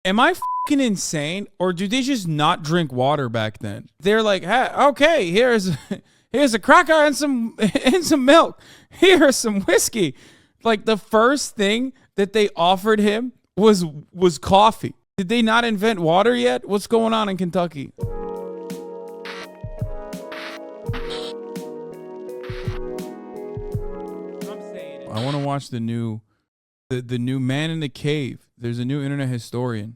Am I fucking insane, or do they just not drink water back then? They're like, hey, okay, here's a cracker and some milk. Here's some whiskey. Like, the first thing that they offered him was coffee. Did they not invent water yet? What's going on in Kentucky? I want to watch the new Man in the Cave. There's a new internet historian.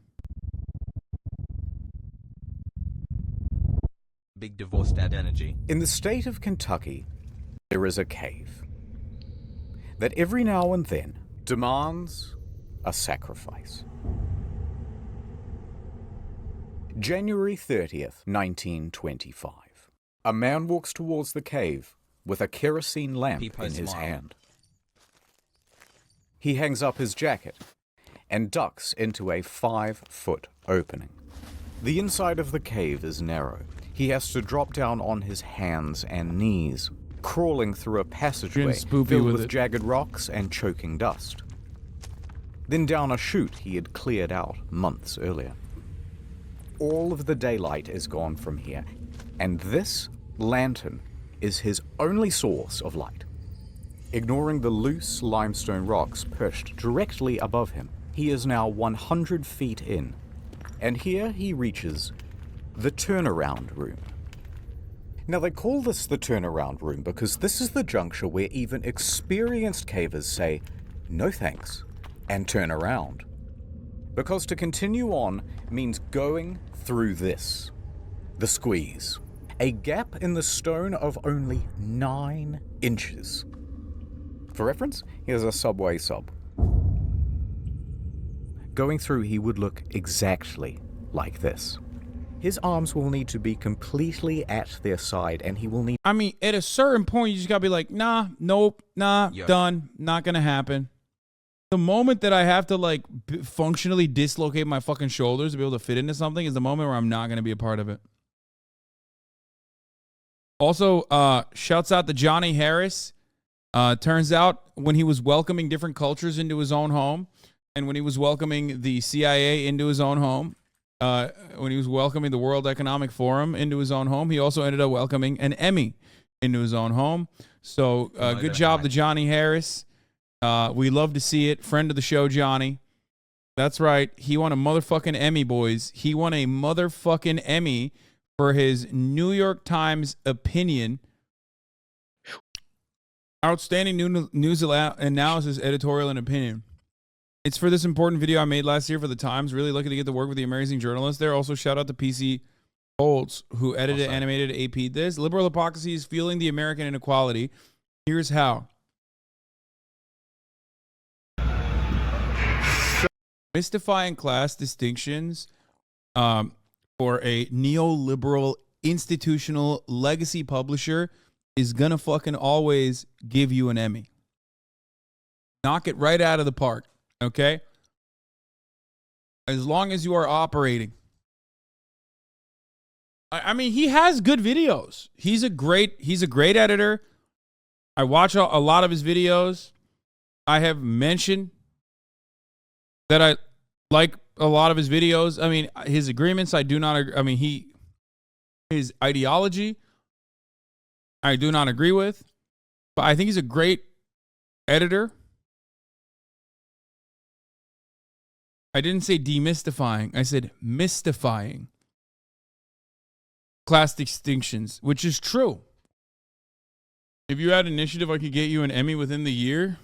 Big divorced dad energy. In the state of Kentucky, there is a cave that every now and then demands a sacrifice. January 30th, 1925. A man walks towards the cave with a kerosene lamp in his hand. He hangs up his jacket and ducks into a 5-foot opening. The inside of the cave is narrow. He has to drop down on his hands and knees, crawling through a passageway filled with jagged rocks and choking dust. Then down a chute he had cleared out months earlier. All of the daylight is gone from here, and this lantern is his only source of light. Ignoring the loose limestone rocks perched directly above him, he is now 100 feet in, and here he reaches the turnaround room. Now they call this the turnaround room because this is the juncture where even experienced cavers say, no thanks, and turn around. Because to continue on means going through this, the squeeze, a gap in the stone of only 9 inches. For reference, here's a subway sub. Going through, he would look exactly like this. His arms will need to be completely at their side, and he will need... I mean, at a certain point, you just gotta be like, nah, nope, nah, done, not gonna happen. The moment that I have to, like, functionally dislocate my fucking shoulders to be able to fit into something is the moment where I'm not gonna be a part of it. Also, shouts out to Johnny Harris. Turns out when he was welcoming different cultures into his own home, and when he was welcoming the CIA into his own home, when he was welcoming the World Economic Forum into his own home, he also ended up welcoming an Emmy into his own home. So good job to Johnny Harris. We love to see it. Friend of the show, Johnny. That's right. He won a motherfucking Emmy, boys. He won a motherfucking Emmy for his New York Times opinion. Outstanding news analysis, editorial, and opinion. It's for this important video I made last year for the Times. Really lucky to get to work with the amazing journalists there. Also, shout out to PC Holtz, who edited, animated, AP'd this. Liberal hypocrisy is fueling the American inequality. Here's how. Mystifying class distinctions for a neoliberal institutional legacy publisher is gonna fucking always give you an Emmy. Knock it right out of the park, okay? As long as you are operating. I mean, he has good videos. He's a great editor. I watch a lot of his videos. I have mentioned that I like a lot of his videos. I mean, his agreements, I do not agree. I mean, his ideology, I do not agree with, but I think he's a great editor. I didn't say demystifying. I said mystifying class distinctions, which is true. If you had an initiative, I could get you an Emmy within the year.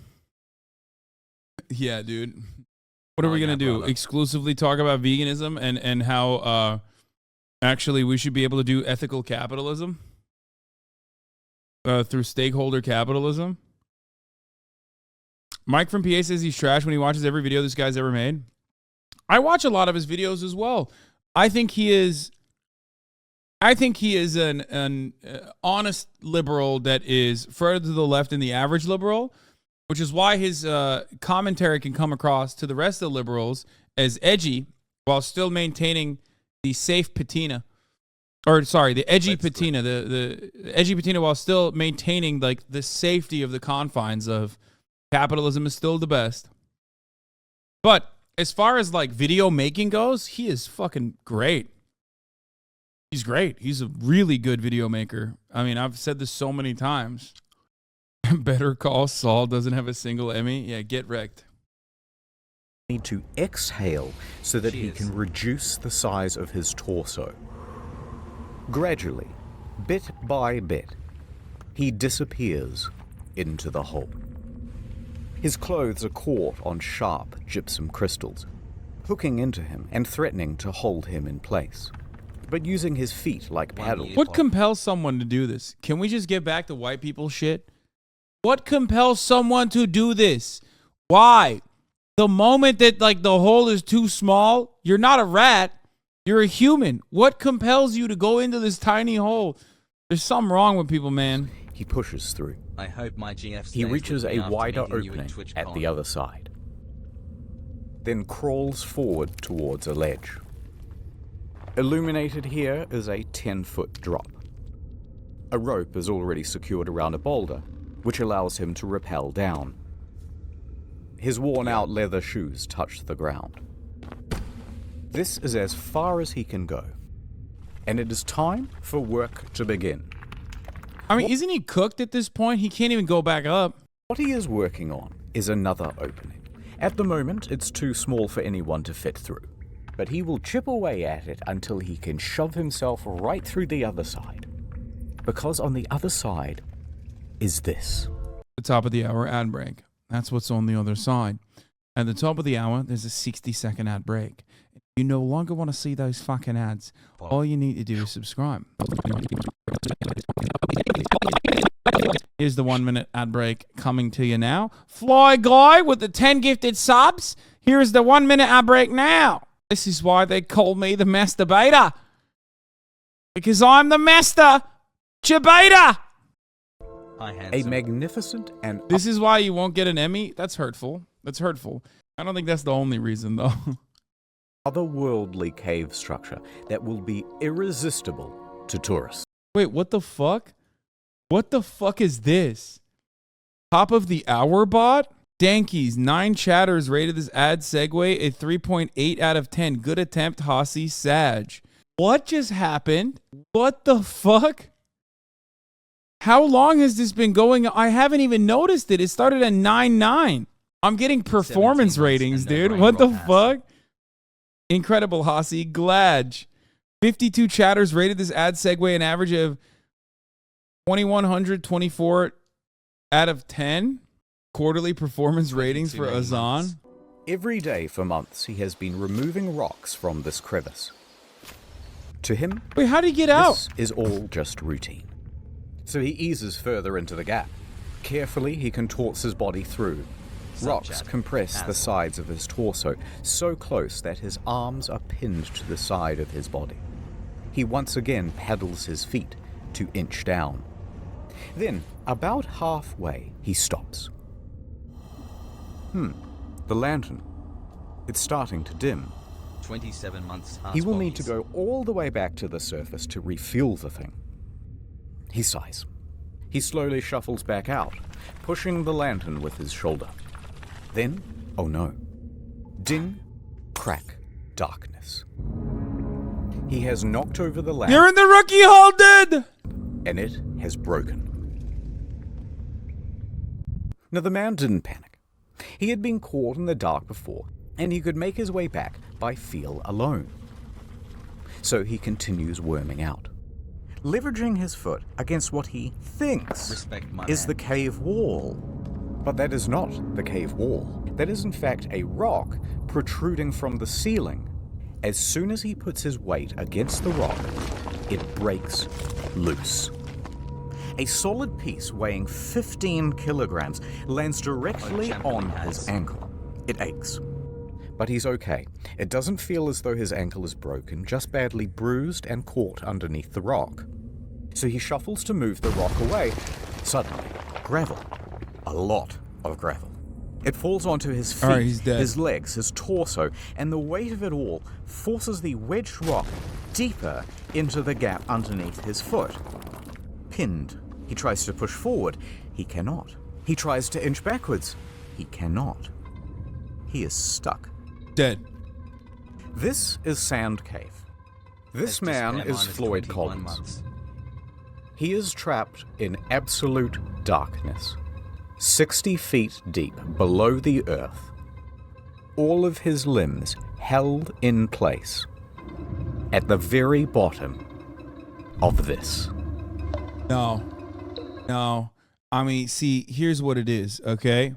Yeah, dude. What are we going to do? Brother. Exclusively talk about veganism and how actually we should be able to do ethical capitalism? Through stakeholder capitalism. Mike from PA says he's trash when he watches every video this guy's ever made. I watch a lot of his videos as well. I think he is an honest liberal that is further to the left than the average liberal, which is why his commentary can come across to the rest of the liberals as edgy while still maintaining the safe patina. Or sorry, the edgy patina, the edgy patina while still maintaining like the safety of the confines of capitalism is still the best. But as far as like video making goes, he is fucking great. He's great. He's a really good video maker. I mean, I've said this so many times. Better Call Saul doesn't have a single Emmy. Yeah, get wrecked. Need to exhale so that he can reduce the size of his torso. Gradually, bit by bit, he disappears into the hole. His clothes are caught on sharp gypsum crystals, hooking into him and threatening to hold him in place, but using his feet like paddles. What compels someone to do this? Can we just get back to white people shit? What compels someone to do this? Why? The moment that like the hole is too small, you're not a rat. You're a human. What compels you to go into this tiny hole? There's something wrong with people, man. He pushes through. I hope my GF He reaches stays with a me after wider meeting you in opening TwitchCon. at the other side, then crawls forward towards a ledge. Illuminated here is a 10-foot drop. A rope is already secured around a boulder, which allows him to rappel down. His worn-out leather shoes touch the ground. This is as far as he can go, and it is time for work to begin. I mean, isn't he cooked at this point? He can't even go back up. What he is working on is another opening. At the moment, it's too small for anyone to fit through, but he will chip away at it until he can shove himself right through the other side. Because on the other side is this. The top of the hour ad break. That's what's on the other side. At the top of the hour, there's a 60-second ad break. If you no longer want to see those fucking ads, all you need to do is subscribe. Here's the 1-minute ad break coming to you now. Floyd guy with the 10 gifted subs. Here's the 1-minute ad break now. This is why they call me the masturbator. Because I'm the master debater. Hi, A handsome. magnificent and This is why you won't get an Emmy? That's hurtful. That's hurtful. I don't think that's the only reason, though. otherworldly cave structure that will be irresistible to tourists. Wait, what the fuck? What the fuck is this? Top of the hour bot? Dankies, 9 chatters rated this ad segue a 3.8 out of 10. Good attempt, Hossie Sag. What just happened? What the fuck? How long has this been going? I haven't even noticed it. It started at 9.9. I'm getting performance 17 months ratings, and no dude. brain What the rot, fuck? Incredible, Hossie. Glad. 52 chatters rated this ad segue an average of 2,124 out of 10. Quarterly performance ratings for Hasan. Every day for months, he has been removing rocks from this crevice. To him, Wait, how did he get out? this is all just routine. So he eases further into the gap. Carefully, he contorts his body through. Rocks compress the sides of his torso so close that his arms are pinned to the side of his body. He once again paddles his feet to inch down. Then, about halfway, he stops. The lantern. It's starting to dim. 27 months. He will need to go all the way back to the surface to refuel the thing. He sighs. He slowly shuffles back out, pushing the lantern with his shoulder. Then, oh no. Ding, crack, darkness. He has knocked over the lamp. You're in the rookie hole, dude! And it has broken. Now, the man didn't panic. He had been caught in the dark before, and he could make his way back by feel alone. So he continues worming out, leveraging his foot against what he thinks Respect my is man. the cave wall. But that is not the cave wall. That is in fact a rock protruding from the ceiling. As soon as he puts his weight against the rock, it breaks loose. A solid piece weighing 15 kilograms lands directly on his ankle. It aches. But he's okay. It doesn't feel as though his ankle is broken, just badly bruised and caught underneath the rock. So he shuffles to move the rock away. Suddenly, gravel. A lot of gravel. It falls onto his feet, Alright, he's dead. his legs, his torso, and the weight of it all forces the wedged rock deeper into the gap underneath his foot. Pinned. He tries to push forward. He cannot. He tries to inch backwards. He cannot. He is stuck. dead. This is Sand Cave. This man is Floyd Collins. He is trapped in absolute darkness, 60 feet deep below the earth, all of his limbs held in place at the very bottom of this. No. I mean, see, here's what it is, okay?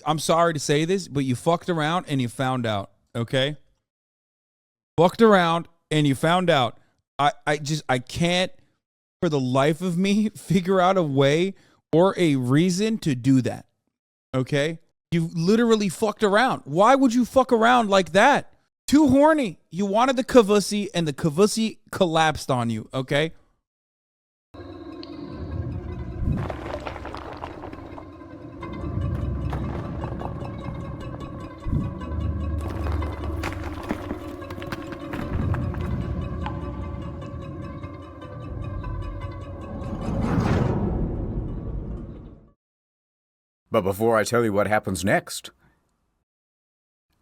I'm sorry to say this, but you fucked around and you found out, okay? Fucked around and you found out. I can't for the life of me figure out a way or a reason to do that, okay? You literally fucked around. Why would you fuck around like that? Too horny. You wanted the kavussy and the kavussy collapsed on you, okay? But before I tell you what happens next,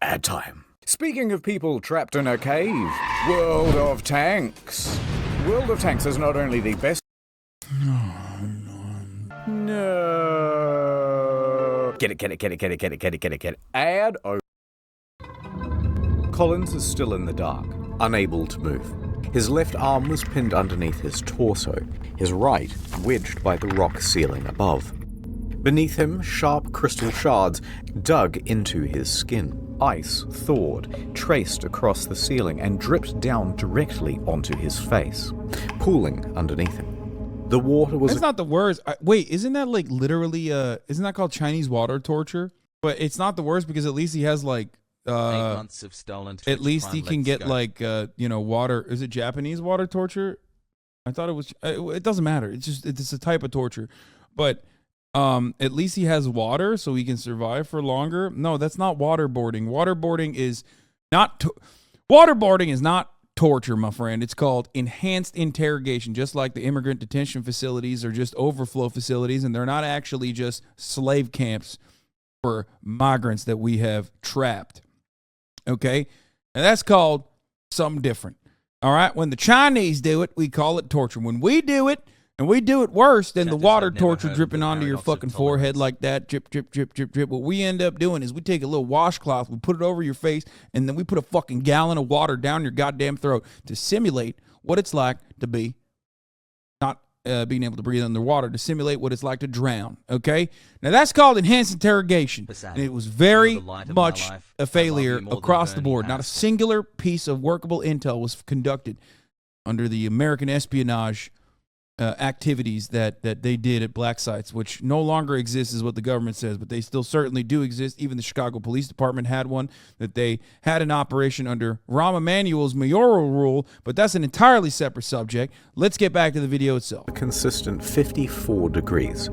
ad time. Speaking of people trapped in a cave, World of Tanks. World of Tanks is not only the best... No. Get it. Ad over. Collins is still in the dark, unable to move. His left arm was pinned underneath his torso, his right wedged by the rock ceiling above. Beneath him, sharp crystal shards dug into his skin. Ice thawed, traced across the ceiling, and dripped down directly onto his face, pooling underneath him. The water was... That's not the worst. Wait, isn't that like literally, isn't that called Chinese water torture? But it's not the worst because at least he has like, 8 months of stolen at least he can get go. like, water. Is it Japanese water torture? I thought it was, it doesn't matter. It's a type of torture. But... at least he has water so he can survive for longer. No, that's not waterboarding. Waterboarding is not torture, my friend. It's called enhanced interrogation, just like the immigrant detention facilities are just overflow facilities, and they're not actually just slave camps for migrants that we have trapped. Okay? And that's called something different. All right? When the Chinese do it, we call it torture. When we do it, and we do it worse than the water torture dripping onto your fucking forehead like that, drip, drip, drip, drip, drip. What we end up doing is we take a little washcloth, we put it over your face, and then we put a fucking gallon of water down your goddamn throat to simulate what it's like to be not being able to breathe underwater, to simulate what it's like to drown, okay? Now, that's called enhanced interrogation, and it was very much a failure across the board. Not a singular piece of workable intel was conducted under the American espionage activities that they did at black sites, which no longer exists is what the government says, but they still certainly do exist. Even the Chicago Police Department had one, that they had an operation under Rahm Emanuel's mayoral rule, but that's an entirely separate subject. Let's get back to the video itself. A consistent 54 degrees.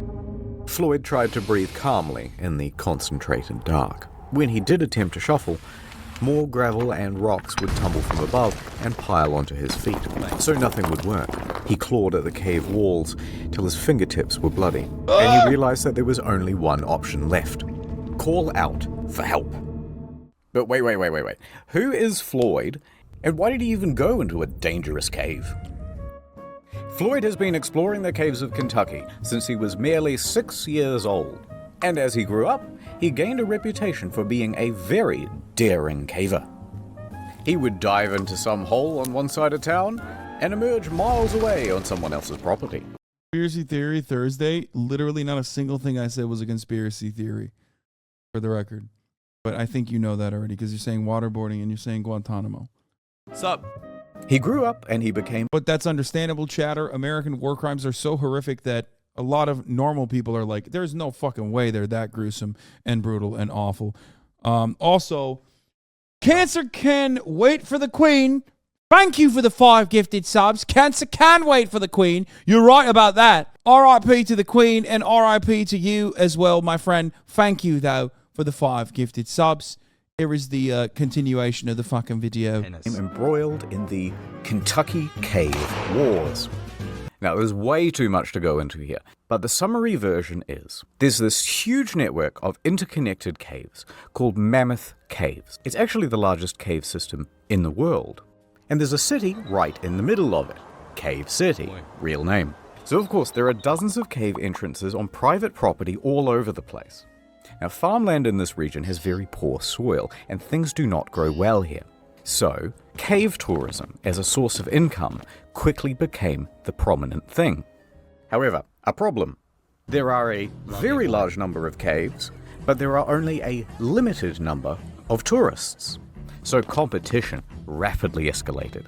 Floyd tried to breathe calmly in the concentrated dark. When he did attempt to shuffle, more gravel and rocks would tumble from above and pile onto his feet, so nothing would work. He clawed at the cave walls till his fingertips were bloody, and he realized that there was only one option left. Call out for help. But wait. Who is Floyd, and why did he even go into a dangerous cave? Floyd has been exploring the caves of Kentucky since he was merely 6 years old. And as he grew up, he gained a reputation for being a very daring caver. He would dive into some hole on one side of town and emerge miles away on someone else's property. Conspiracy Theory Thursday, literally not a single thing I said was a conspiracy theory, for the record. But I think you know that already because you're saying waterboarding and you're saying Guantanamo. What's up? He grew up and he became... But that's understandable, chatter. American war crimes are so horrific that a lot of normal people are like, there's no fucking way they're that gruesome and brutal and awful. Also, Cancer can wait for the Queen. Thank you for the 5 gifted subs. Cancer can wait for the Queen. You're right about that. R.I.P. to the Queen and R.I.P. to you as well, my friend. Thank you, though, for the 5 gifted subs. Here is the continuation of the fucking video. Embroiled in the Kentucky Cave Wars. Now, there's way too much to go into here, but the summary version is there's this huge network of interconnected caves called Mammoth Caves. It's actually the largest cave system in the world. And there's a city right in the middle of it, Cave City, real name. So, of course, there are dozens of cave entrances on private property all over the place. Now, farmland in this region has very poor soil, and things do not grow well here. So, cave tourism as a source of income quickly became the prominent thing. However, a problem. There are a very large number of caves, but there are only a limited number of tourists. So competition rapidly escalated.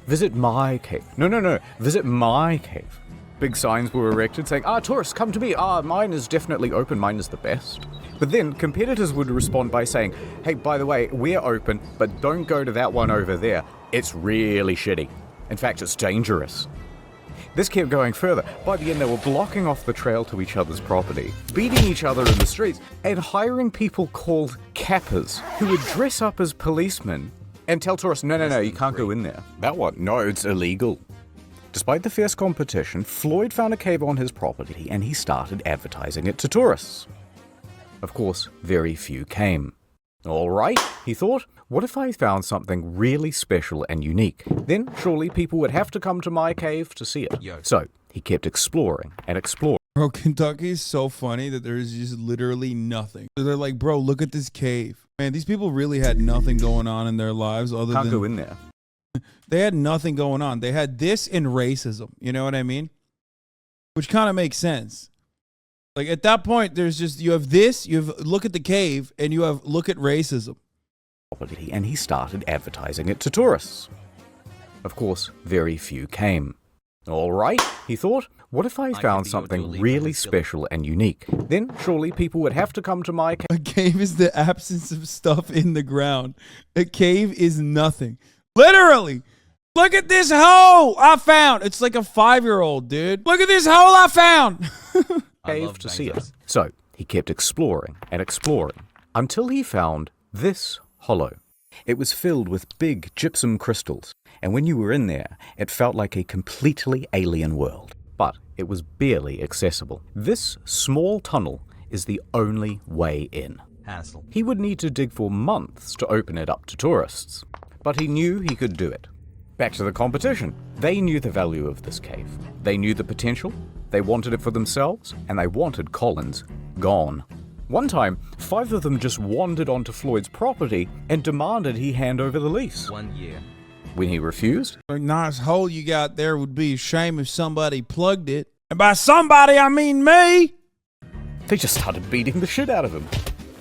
Visit my cave. No, visit my cave. Big signs were erected saying, tourists, come to me. Mine is definitely open. Mine is the best. But then competitors would respond by saying, hey, by the way, we're open, but don't go to that one over there. It's really shitty. In fact, it's dangerous. This kept going further. By the end, they were blocking off the trail to each other's property, beating each other in the streets, and hiring people called cappers who would dress up as policemen and tell tourists, no, you can't go in there. That what? No, it's illegal. Despite the fierce competition, Floyd found a cave on his property and he started advertising it to tourists. Of course, very few came. All right, he thought, what if I found something really special and unique? Then surely people would have to come to my cave to see it. So he kept exploring and exploring. Bro, Kentucky is so funny that there's just literally nothing. They're like, bro, look at this cave. Man, these people really had nothing going on in their lives other Can't than... go in there. They had nothing going on. They had this and racism. You know what I mean? Which kind of makes sense. Like at that point, there's just, you have this, you have look at the cave, and you have look at racism. And he started advertising it to tourists. Of course, very few came. All right, he thought, what if I found something really special and unique? Then surely people would have to come to my cave. A cave is the absence of stuff in the ground. A cave is nothing. Literally. Look at this hole I found. It's like a 5-year-old, dude. Look at this hole I found. Cave to see it. So he kept exploring and exploring until he found this hollow. It was filled with big gypsum crystals, and when you were in there, it felt like a completely alien world. But it was barely accessible. This small tunnel is the only way in. Hassle. He would need to dig for months to open it up to tourists, but he knew he could do it. Back to the competition. They knew the value of this cave. They knew the potential. They wanted it for themselves, and they wanted Collins gone. One time, 5 of them just wandered onto Floyd's property and demanded he hand over the lease. 1 year. When he refused, A nice hole you got there would be a shame if somebody plugged it. And by somebody, I mean me. they just started beating the shit out of him.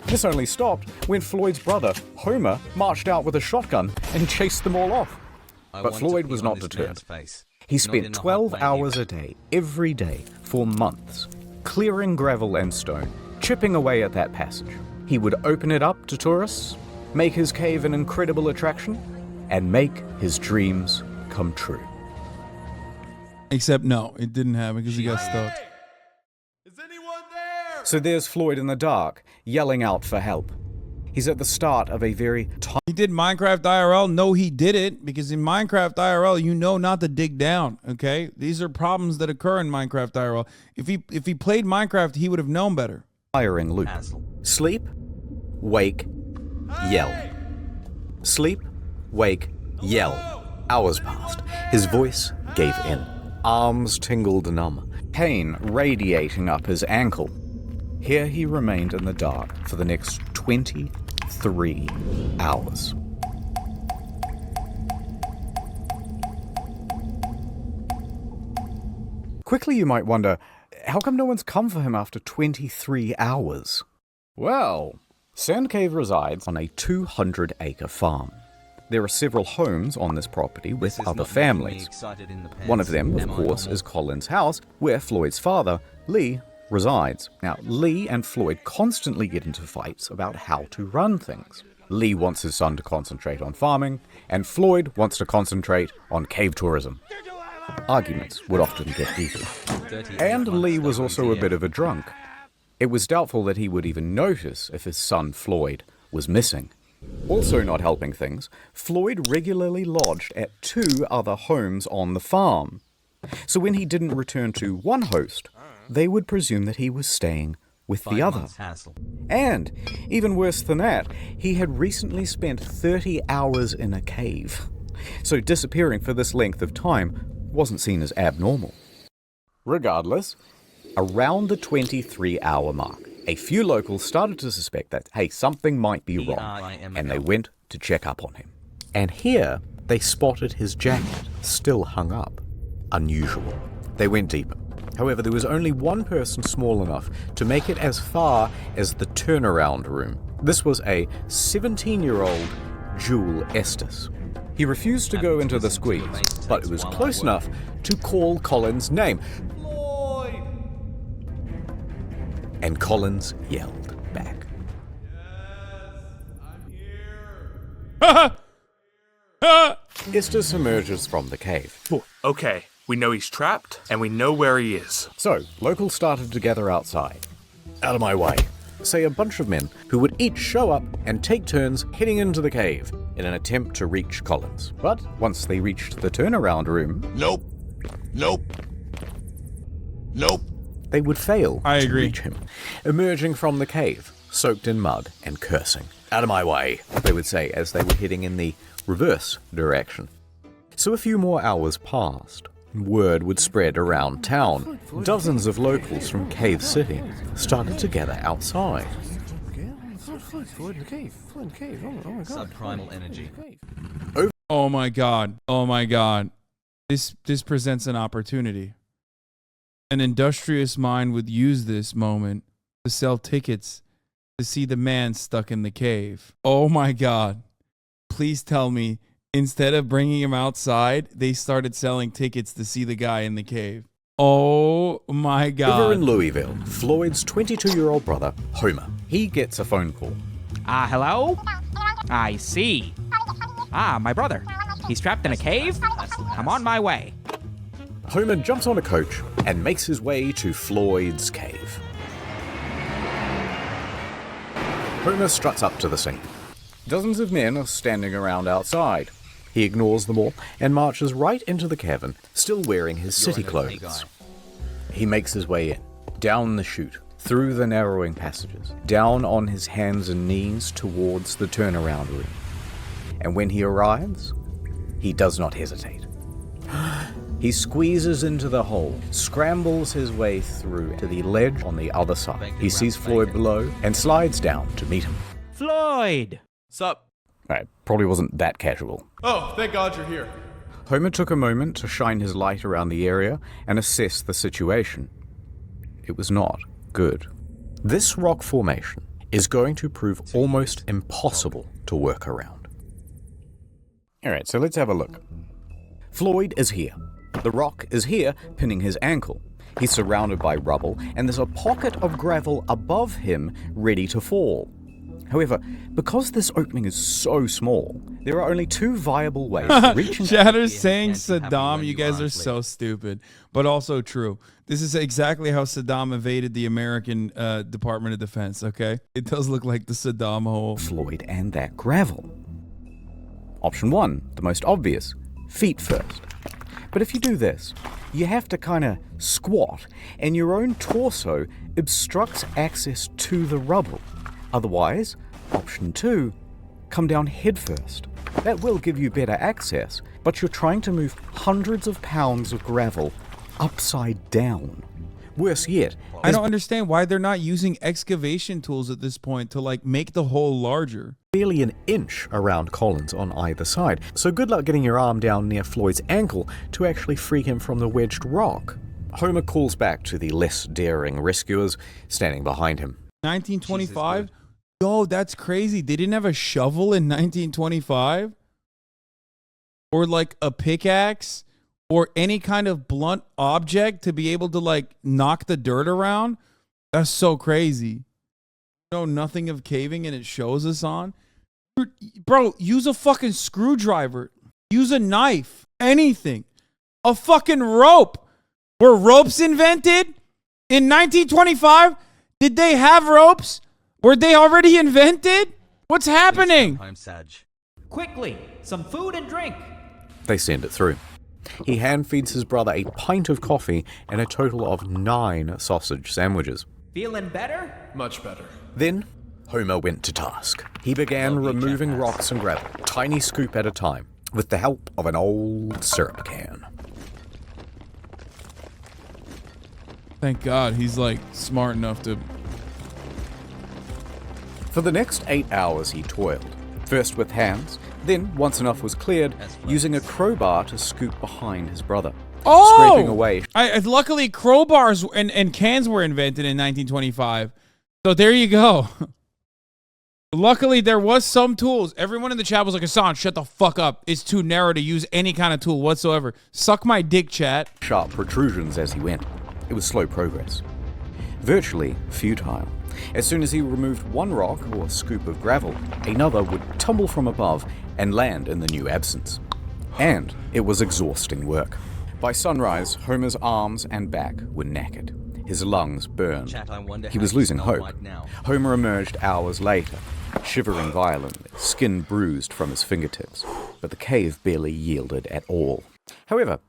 This only stopped when Floyd's brother, Homer, marched out with a shotgun and chased them all off. But Floyd was not deterred. He spent 12 hours a day, every day, for months, clearing gravel and stone, chipping away at that passage. He would open it up to tourists, make his cave an incredible attraction, and make his dreams come true. Except no, it didn't happen because he got stuck. Is anyone there? So there's Floyd in the dark, yelling out for help. He's at the start of a very He did Minecraft IRL. No, he didn't, because in Minecraft IRL, you know not to dig down. Okay, these are problems that occur in Minecraft IRL. If he played Minecraft, he would have known better. tiring loop. Sleep, wake, yell. Sleep, wake, yell. Hours passed. His voice gave in. Arms tingled numb. Pain radiating up his ankle. Here he remained in the dark for the next 23 hours. Quickly you might wonder, how come no one's come for him after 23 hours? Well, Sand Cave resides on a 200-acre farm. There are several homes on this property with other families. One of them, of course, is Colin's house, where Floyd's father, Lee, resides. Now, Lee and Floyd constantly get into fights about how to run things. Lee wants his son to concentrate on farming, and Floyd wants to concentrate on cave tourism. Arguments would often get heated. And Lee was also a bit of a drunk. It was doubtful that he would even notice if his son Floyd was missing. Also not helping things, Floyd regularly lodged at 2 other homes on the farm. So when he didn't return to one host, they would presume that he was staying with the other. And, even worse than that, he had recently spent 30 hours in a cave. So disappearing for this length of time wasn't seen as abnormal. Regardless, around the 23-hour mark, a few locals started to suspect that, hey, something might be wrong, and they went to check up on him. And here, they spotted his jacket still hung up. Unusual. They went deeper. However, there was only one person small enough to make it as far as the turnaround room. This was a 17-year-old Jewel Estes. He refused to go into the squeeze, but it was close enough to call Collins' name. Floyd! And Collins yelled back. Yes, I'm here. Estes emerges from the cave. Okay, we know he's trapped, and we know where he is. So, locals started to gather outside. Out of my way, say a bunch of men who would each show up and take turns heading into the cave in an attempt to reach Collins. But once they reached the turnaround room, Nope. they would fail I to agree. reach him, emerging from the cave, soaked in mud and cursing. Out of my way, they would say as they were heading in the reverse direction. So a few more hours passed. Word would spread around town. Dozens of locals from Cave City started to gather outside. Subprimal energy. Oh my god. Oh my god. This presents an opportunity. An industrious mind would use this moment to sell tickets to see the man stuck in the cave. Oh my god. Please tell me, instead of bringing him outside, they started selling tickets to see the guy in the cave. Oh my Over god. in Louisville, Floyd's 22-year-old brother, Homer, he gets a phone call. Hello? I see. My brother. He's trapped in a cave? I'm on my way. Homer jumps on a coach and makes his way to Floyd's cave. Homer struts up to the scene. Dozens of men are standing around outside. He ignores them all and marches right into the cavern, still wearing his city clothes. He makes his way in, down the chute, through the narrowing passages, down on his hands and knees towards the turnaround room. And when he arrives, he does not hesitate. He squeezes into the hole, scrambles his way through to the ledge on the other side. He sees Floyd below and slides down to meet him. Floyd! Sup? Right, probably wasn't that casual. Oh, thank God you're here. Homer took a moment to shine his light around the area and assess the situation. It was not good. This rock formation is going to prove almost impossible to work around. Alright, so let's have a look. Floyd is here. The rock is here, pinning his ankle. He's surrounded by rubble, and there's a pocket of gravel above him ready to fall. However, because this opening is so small, there are only two viable ways to reach into Chatter's saying Saddam, you guys are so stupid, but also true. This is exactly how Saddam evaded the American Department of Defense, okay? It does look like the Saddam hole. Floyd and that gravel. Option 1, the most obvious, feet first. But if you do this, you have to kind of squat, and your own torso obstructs access to the rubble. Otherwise, option 2, come down head first. That will give you better access, but you're trying to move hundreds of pounds of gravel upside down. Worse yet, I don't understand why they're not using excavation tools at this point to like make the hole larger. barely an inch around Collins on either side, so good luck getting your arm down near Floyd's ankle to actually free him from the wedged rock. Homer calls back to the less daring rescuers standing behind him. 1925? Yo, that's crazy. They didn't have a shovel in 1925? Or like a pickaxe? Or any kind of blunt object to be able to like knock the dirt around? That's so crazy. Know nothing of caving and it shows us on? Bro, use a fucking screwdriver. Use a knife. Anything. A fucking rope. Were ropes invented? In 1925? Did they have ropes? Were they already invented? What's happening? I'm Saj. Quickly, some food and drink. They send it through. He hand feeds his brother a pint of coffee and a total of 9 sausage sandwiches. Feeling better? Much better. Then, Homer went to task. He began removing rocks and gravel, tiny scoop at a time, with the help of an old syrup can. Thank God he's like smart enough to. For the next 8 hours he toiled, first with hands, then, once enough was cleared, using a crowbar to scoop behind his brother. Scraping away. Luckily, crowbars and cans were invented in 1925. So there you go. Luckily, there was some tools. Everyone in the chat was like, Hasan, shut the fuck up. It's too narrow to use any kind of tool whatsoever. Suck my dick, chat. Sharp protrusions as he went. It was slow progress. Virtually futile. As soon as he removed one rock or scoop of gravel, another would tumble from above and land in the new absence. And it was exhausting work. By sunrise, Homer's arms and back were knackered. His lungs burned. He was losing hope. Homer emerged hours later, shivering violently, skin bruised from his fingertips. But the cave barely yielded at all. However,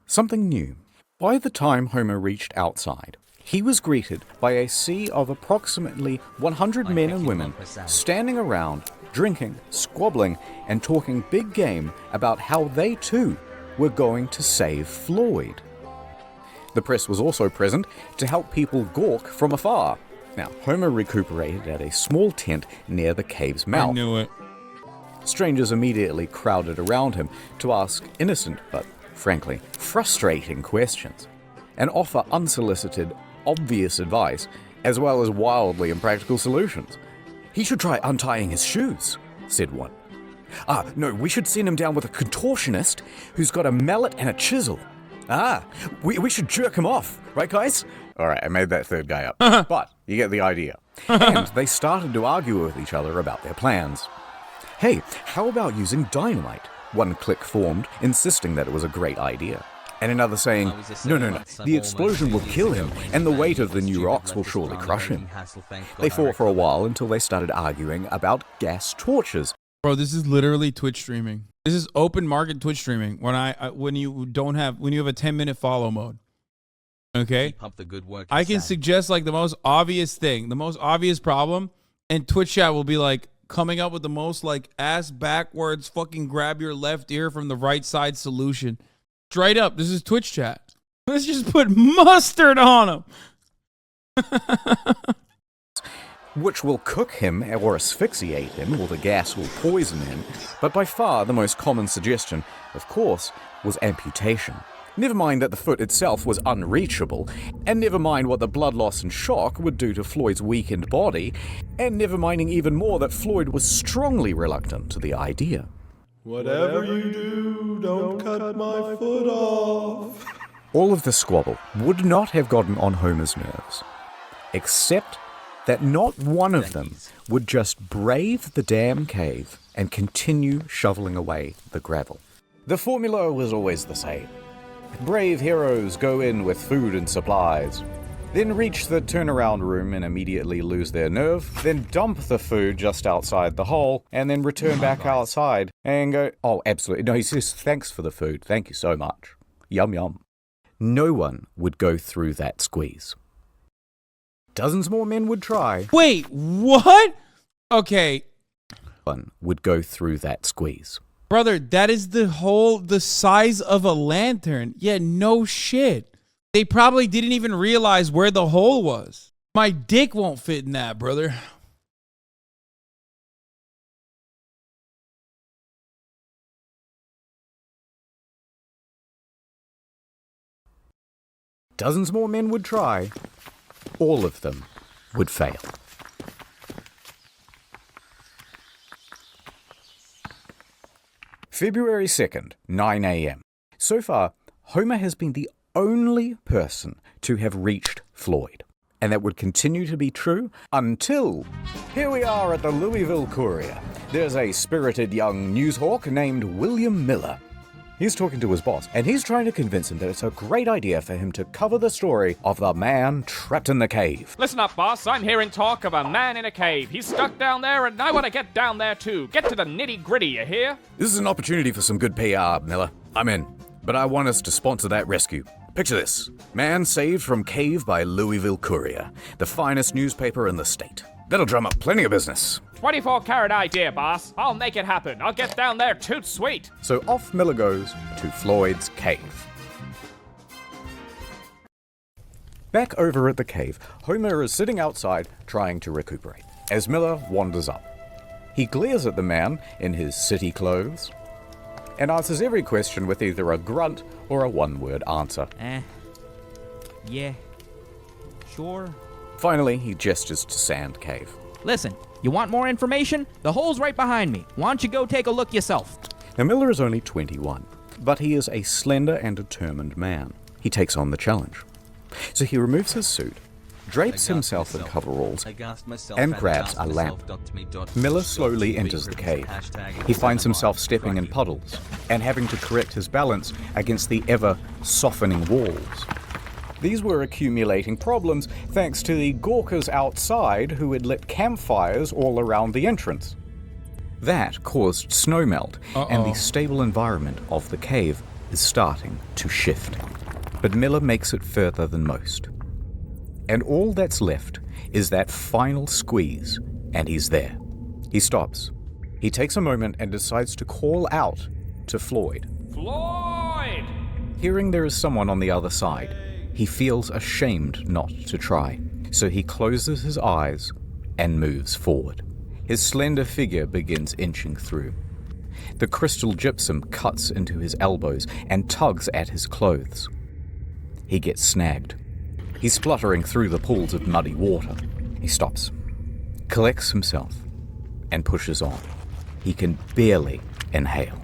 something new. By the time Homer reached outside, he was greeted by a sea of approximately 100 men and women standing around, drinking, squabbling, and talking big game about how they too were going to save Floyd. The press was also present to help people gawk from afar. Now, Homer recuperated at a small tent near the cave's mouth. I knew it. Strangers immediately crowded around him to ask innocent but, frankly, frustrating questions, and offer unsolicited, obvious advice, as well as wildly impractical solutions. "He should try untying his shoes," said one. "No, we should send him down with a contortionist who's got a mallet and a chisel. We should jerk him off, right guys?" Alright, I made that third guy up, but you get the idea. And they started to argue with each other about their plans. "Hey, how about using dynamite?" One clique formed, insisting that it was a great idea. And another saying, No, the explosion will kill him, and the weight of the new rocks will surely crush him. They fought for a while until they started arguing about gas torches. Bro, this is literally Twitch streaming. This is open market Twitch streaming. When you have a 10-minute follow mode. Okay? I can suggest like the most obvious thing, the most obvious problem, and Twitch chat will be like coming up with the most like ass backwards fucking grab your left ear from the right side solution. Straight up, this is Twitch chat. Let's just put mustard on him. Which will cook him or asphyxiate him, or the gas will poison him. But by far the most common suggestion, of course, was amputation. Never mind that the foot itself was unreachable, and never mind what the blood loss and shock would do to Floyd's weakened body, and never minding even more that Floyd was strongly reluctant to the idea. Whatever you do, don't cut my foot off. All of the squabble would not have gotten on Homer's nerves, except that not one of them would just brave the damn cave and continue shoveling away the gravel. The formula was always the same. Brave heroes go in with food and supplies, then reach the turnaround room and immediately lose their nerve, then dump the food just outside the hole, and then return back outside and go, "Oh, absolutely. No," he says, "Thanks for the food. Thank you so much. Yum, yum." No one would go through that squeeze. Dozens more men would try. Wait, what? Okay. One would go through that squeeze. Brother, that is the size of a lantern. Yeah, no shit. They probably didn't even realize where the hole was. My dick won't fit in that, brother. Dozens more men would try. All of them would fail. February 2nd, 9 a.m. So far, Homer has been the only person to have reached Floyd. And that would continue to be true until here we are at the Louisville Courier. There's a spirited young newshawk named William Miller. He's talking to his boss, and he's trying to convince him that it's a great idea for him to cover the story of the man trapped in the cave. Listen up, boss. I'm hearing talk of a man in a cave. He's stuck down there, and I want to get down there too. Get to the nitty-gritty, you hear? This is an opportunity for some good PR, Miller. I'm in. but I want us to sponsor that rescue. Picture this. Man saved from cave by Louisville Courier, the finest newspaper in the state. That'll drum up plenty of business. 24-carat idea, boss. I'll make it happen. I'll get down there toot sweet. So off Miller goes to Floyd's cave. Back over at the cave, Homer is sitting outside trying to recuperate as Miller wanders up. He glares at the man in his city clothes and answers every question with either a grunt or a one-word answer. Yeah. Sure. Finally, he gestures to Sand Cave. Listen, you want more information? The hole's right behind me. Why don't you go take a look yourself? Now, Miller is only 21, but he is a slender and determined man. He takes on the challenge. So he removes his suit, drapes himself in coveralls, and grabs a lamp. Miller slowly enters the cave. He finds himself stepping in puddles and having to correct his balance against the ever-softening walls. These were accumulating problems thanks to the gawkers outside who had lit campfires all around the entrance. That caused snowmelt, and the stable environment of the cave is starting to shift. But Miller makes it further than most. And all that's left is that final squeeze, and he's there. He stops. He takes a moment and decides to call out to Floyd. Floyd! Hearing there is someone on the other side, he feels ashamed not to try. So he closes his eyes and moves forward. His slender figure begins inching through. The crystal gypsum cuts into his elbows and tugs at his clothes. He gets snagged. He's spluttering through the pools of muddy water. He stops, collects himself, and pushes on. He can barely inhale.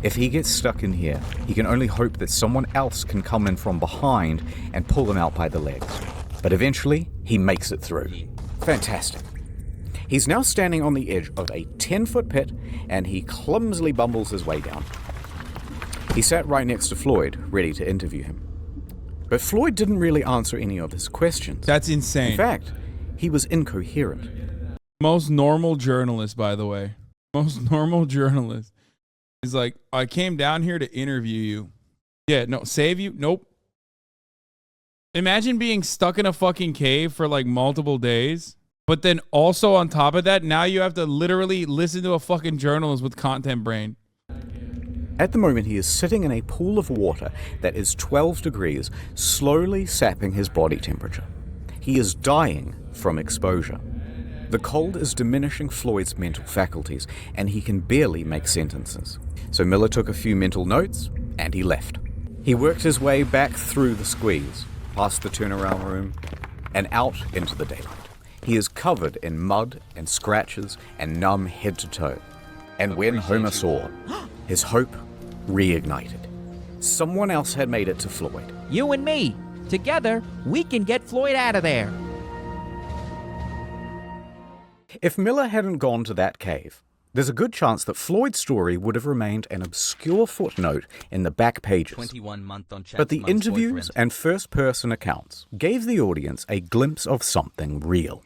If he gets stuck in here, he can only hope that someone else can come in from behind and pull him out by the legs. But eventually, he makes it through. Fantastic. He's now standing on the edge of a 10-foot pit, and he clumsily bumbles his way down. He sat right next to Floyd, ready to interview him. But Floyd didn't really answer any of his questions. That's insane. In fact, he was incoherent. Most normal journalist, by the way. Most normal journalist. He's like, I came down here to interview you. Yeah, no, save you? Nope. Imagine being stuck in a fucking cave for like multiple days. But then also on top of that, now you have to literally listen to a fucking journalist with content brain. At the moment, he is sitting in a pool of water that is 12 degrees, slowly sapping his body temperature. He is dying from exposure. The cold is diminishing Floyd's mental faculties, and he can barely make sentences. So Miller took a few mental notes, and he left. He worked his way back through the squeeze, past the turnaround room, and out into the daylight. He is covered in mud and scratches and numb head to toe. And when Homer saw, his hope reignited. Someone else had made it to Floyd. You and me. Together, we can get Floyd out of there. If Miller hadn't gone to that cave, there's a good chance that Floyd's story would have remained an obscure footnote in the back pages. But the interviews and first-person accounts gave the audience a glimpse of something real.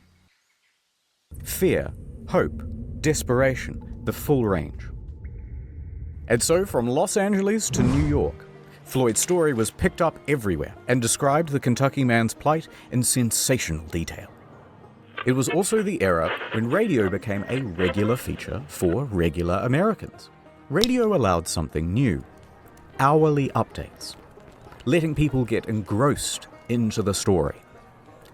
Fear, hope, desperation, the full range. And so from Los Angeles to New York, Floyd's story was picked up everywhere and described the Kentucky man's plight in sensational detail. It was also the era when radio became a regular feature for regular Americans. Radio allowed something new, hourly updates, letting people get engrossed into the story.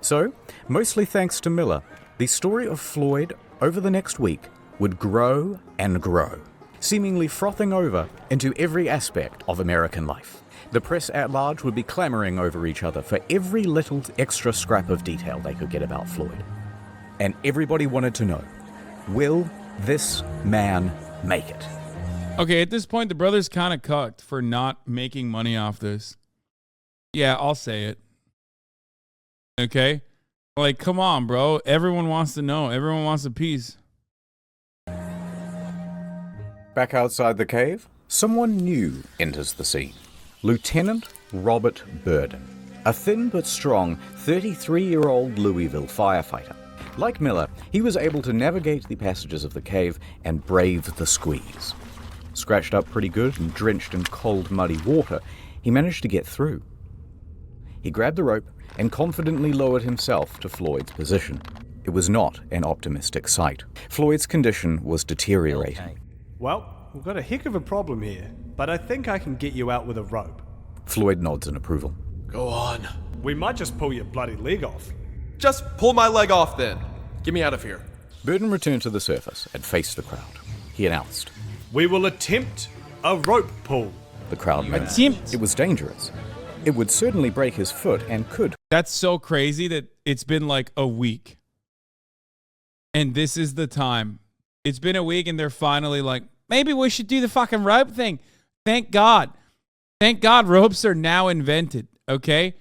So, mostly thanks to Miller, the story of Floyd over the next week would grow and grow, seemingly frothing over into every aspect of American life. The press at large would be clamoring over each other for every little extra scrap of detail they could get about Floyd. And everybody wanted to know, will this man make it? Okay, at this point, the brother's kind of cucked for not making money off this. Yeah, I'll say it. Okay? Like, come on, bro. Everyone wants to know. Everyone wants a piece. Back outside the cave, someone new enters the scene. Lieutenant Robert Burden, a thin but strong 33-year-old Louisville firefighter. Like Miller, he was able to navigate the passages of the cave and brave the squeeze. Scratched up pretty good and drenched in cold, muddy water, he managed to get through. He grabbed the rope and confidently lowered himself to Floyd's position. It was not an optimistic sight. Floyd's condition was deteriorating. Okay. Well, we've got a heck of a problem here, but I think I can get you out with a rope. Floyd nods in approval. Go on. We might just pull your bloody leg off. Just pull my leg off then. Get me out of here. Burton returned to the surface and faced the crowd. He announced. We will attempt a rope pull. The crowd murmured. Attempt? It was dangerous. It would certainly break his foot and could. That's so crazy that it's been like a week. And this is the time. It's been a week and they're finally like, maybe we should do the fucking rope thing. Thank God. Thank God ropes are now invented, okay?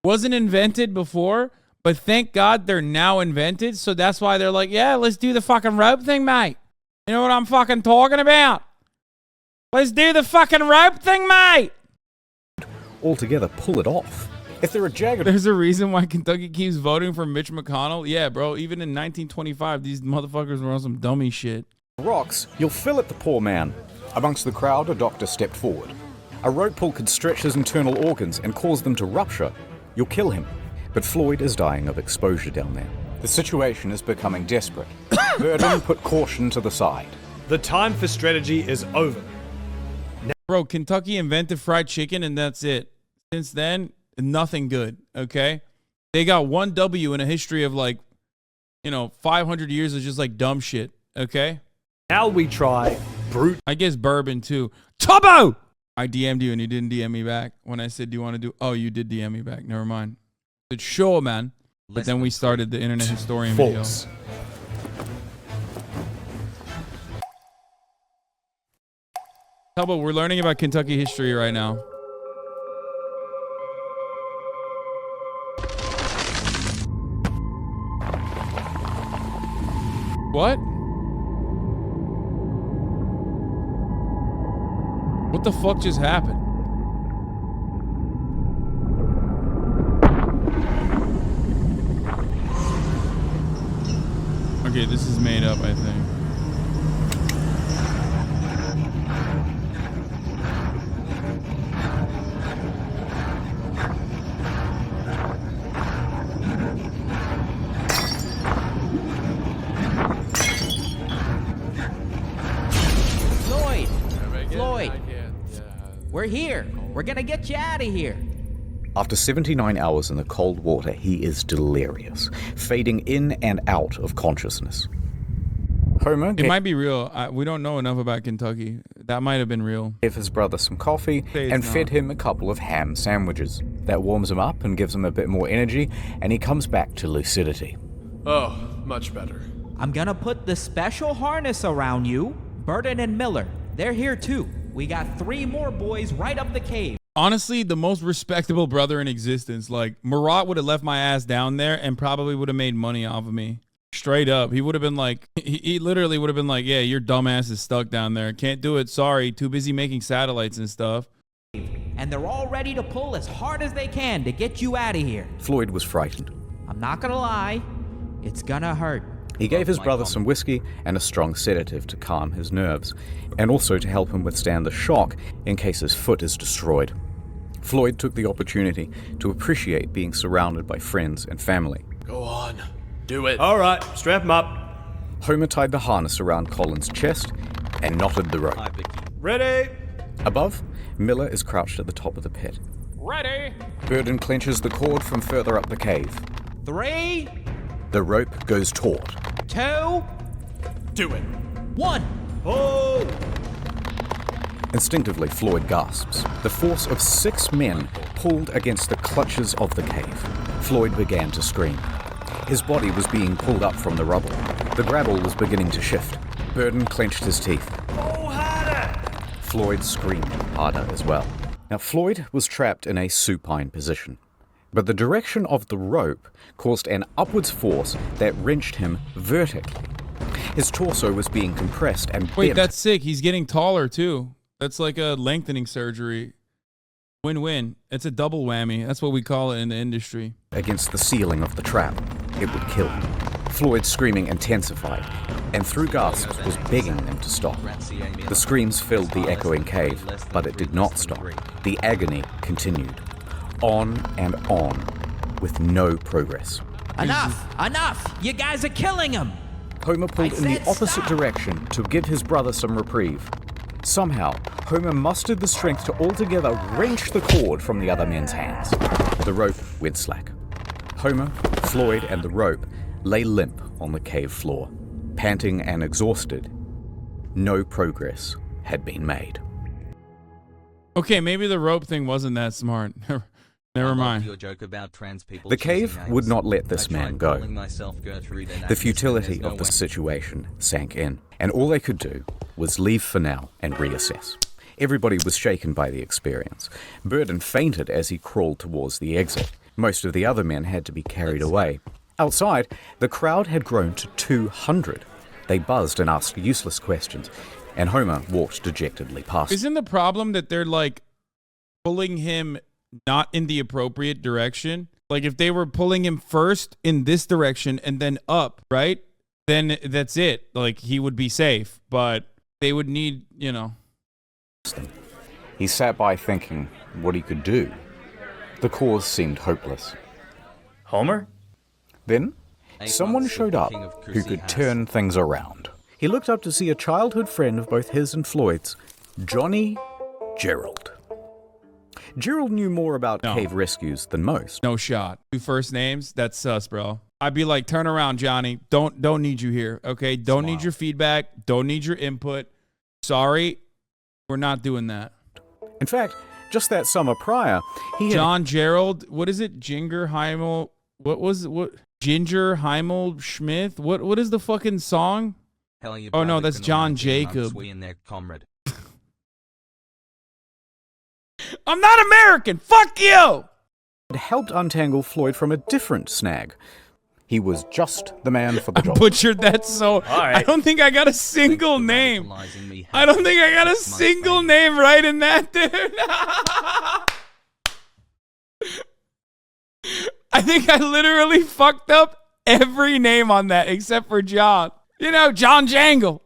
Wasn't invented before, but thank God they're now invented. So that's why they're like, yeah, let's do the fucking rope thing, mate. You know what I'm fucking talking about? Let's do the fucking rope thing, mate. Altogether pull it off. If there are jagged There's a reason why Kentucky keeps voting for Mitch McConnell. Yeah, bro, even in 1925, these motherfuckers were on some dummy shit. rocks, you'll fillet the poor man. Amongst the crowd, a doctor stepped forward. A rope pull could stretch his internal organs and cause them to rupture. You'll kill him. But Floyd is dying of exposure down there. The situation is becoming desperate. Burton put caution to the side. The time for strategy is over. Bro, Kentucky invented fried chicken and that's it. Since then, nothing good, okay? They got one W in a history of 500 years of just like dumb shit, okay? Now we try brute. I guess bourbon too. Tubbo! I DM'd you and you didn't DM me back when I said, do you want to do? Oh, you did DM me back. Never mind. It's sure, man. But then we started the internet historian video. False. Tubbo, we're learning about Kentucky history right now. What? What the fuck just happened? Okay, this is made up, I think. Floyd, we're here. We're gonna get you out of here. After 79 hours in the cold water, he is delirious, fading in and out of consciousness. Homer It might be real. We don't know enough about Kentucky. That might have been real. gave his brother some coffee and fed him a couple of ham sandwiches. That warms him up and gives him a bit more energy, and he comes back to lucidity. Oh, much better. I'm gonna put the special harness around you. Burton and Miller, they're here too. We got 3 more boys right up the cave. Honestly, the most respectable brother in existence. Like, Marat would have left my ass down there and probably would have made money off of me. Straight up. He would have been like, he literally would have been like, yeah, your dumbass is stuck down there. Can't do it. Sorry. Too busy making satellites and stuff. And they're all ready to pull as hard as they can to get you out of here. Floyd was frightened. I'm not gonna lie, it's gonna hurt. He gave his brother some whiskey and a strong sedative to calm his nerves, and also to help him withstand the shock in case his foot is destroyed. Floyd took the opportunity to appreciate being surrounded by friends and family. Go on. Do it. All right, strap him up. Homer tied the harness around Colin's chest and knotted the rope. Ready? Above, Miller is crouched at the top of the pit. Ready? Burton clenches the cord from further up the cave. 3, The rope goes taut. 2, Do it. 1. Pull! Instinctively, Floyd gasps. The force of 6 men pulled against the clutches of the cave. Floyd began to scream. His body was being pulled up from the rubble. The gravel was beginning to shift. Burton clenched his teeth. Pull harder! Floyd screamed harder as well. Now, Floyd was trapped in a supine position, but the direction of the rope caused an upwards force that wrenched him vertically. His torso was being compressed and Wait, bent. that's sick. He's getting taller too. That's like a lengthening surgery. Win-win. It's a double whammy. That's what we call it in the industry. Against the ceiling of the trap. It would kill him. Floyd's screaming intensified. and through gasps was begging them to stop. The screams filled the echoing cave, but it did not stop. The agony continued, on and on, with no progress. Enough! Enough! You guys are killing him! Homer pulled in the opposite direction to give his brother some reprieve. Somehow, Homer mustered the strength to altogether wrench the cord from the other men's hands. The rope went slack. Homer, Floyd, and the rope lay limp on the cave floor, panting and exhausted. No progress had been made. Okay, maybe the rope thing wasn't that smart. Never mind. The cave would not let this man go. The futility of the situation sank in, and all they could do was leave for now and reassess. Everybody was shaken by the experience. Burden fainted as he crawled towards the exit. Most of the other men had to be carried away. Outside, the crowd had grown to 200. They buzzed and asked useless questions, and Homer walked dejectedly past. Isn't the problem that they're like pulling him not in the appropriate direction? Like if they were pulling him first in this direction and then up, right? Then that's it. Like he would be safe, but they would need, you know. He sat by thinking what he could do. The cause seemed hopeless. Homer? Then, someone showed up who could turn things around. He looked up to see a childhood friend of both his and Floyd's, Johnny Gerald. Gerald knew more about cave rescues than most. No shot. 2 first names? That's sus, bro. I'd be like, turn around, Johnny. Don't need you here, okay? Don't need your feedback. Don't need your input. Sorry, we're not doing that. In fact, just that summer prior, he had... John Gerald, what is it? Ginger Heimel, what? Ginger Heimel Schmidt? What is the fucking song? Oh no, that's John Jacob. I'm not American. Fuck you. Had helped untangle Floyd from a different snag. He was just the man for the job. Butchered that so. right. I don't think I got a single name. I don't think I got a single name right in that, dude. I think I literally fucked up every name on that except for John. You know, John Jangle.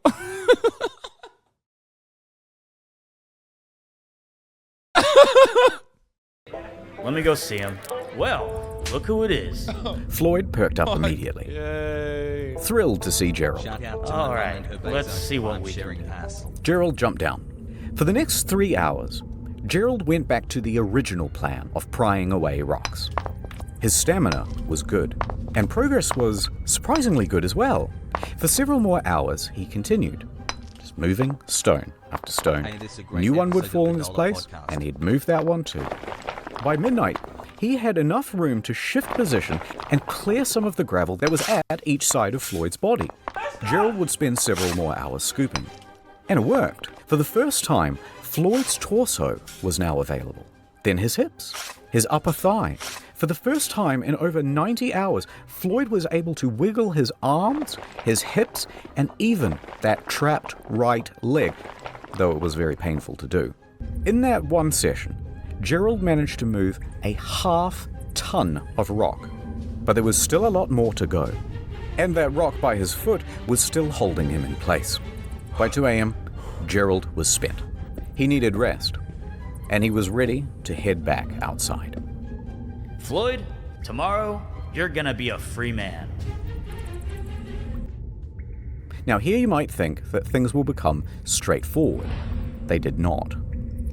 Let me go see him. Well, look who it is. Floyd perked up immediately, thrilled to see Gerald. All right, let's see what we can do. Gerald jumped down. For the next 3 hours, Gerald went back to the original plan of prying away rocks. His stamina was good, and progress was surprisingly good as well. For several more hours, he continued, just moving stone after stone. New one would fall in its place, and he'd move that one too. By midnight, he had enough room to shift position and clear some of the gravel that was at each side of Floyd's body. Gerald would spend several more hours scooping. And it worked. For the first time, Floyd's torso was now available. Then his hips, his upper thigh. For the first time in over 90 hours, Floyd was able to wiggle his arms, his hips, and even that trapped right leg, though it was very painful to do. In that one session, Gerald managed to move a half-ton of rock, but there was still a lot more to go, and that rock by his foot was still holding him in place. By 2 a.m., Gerald was spent. He needed rest, and he was ready to head back outside. Floyd, tomorrow, you're gonna be a free man. Now here you might think that things will become straightforward. They did not.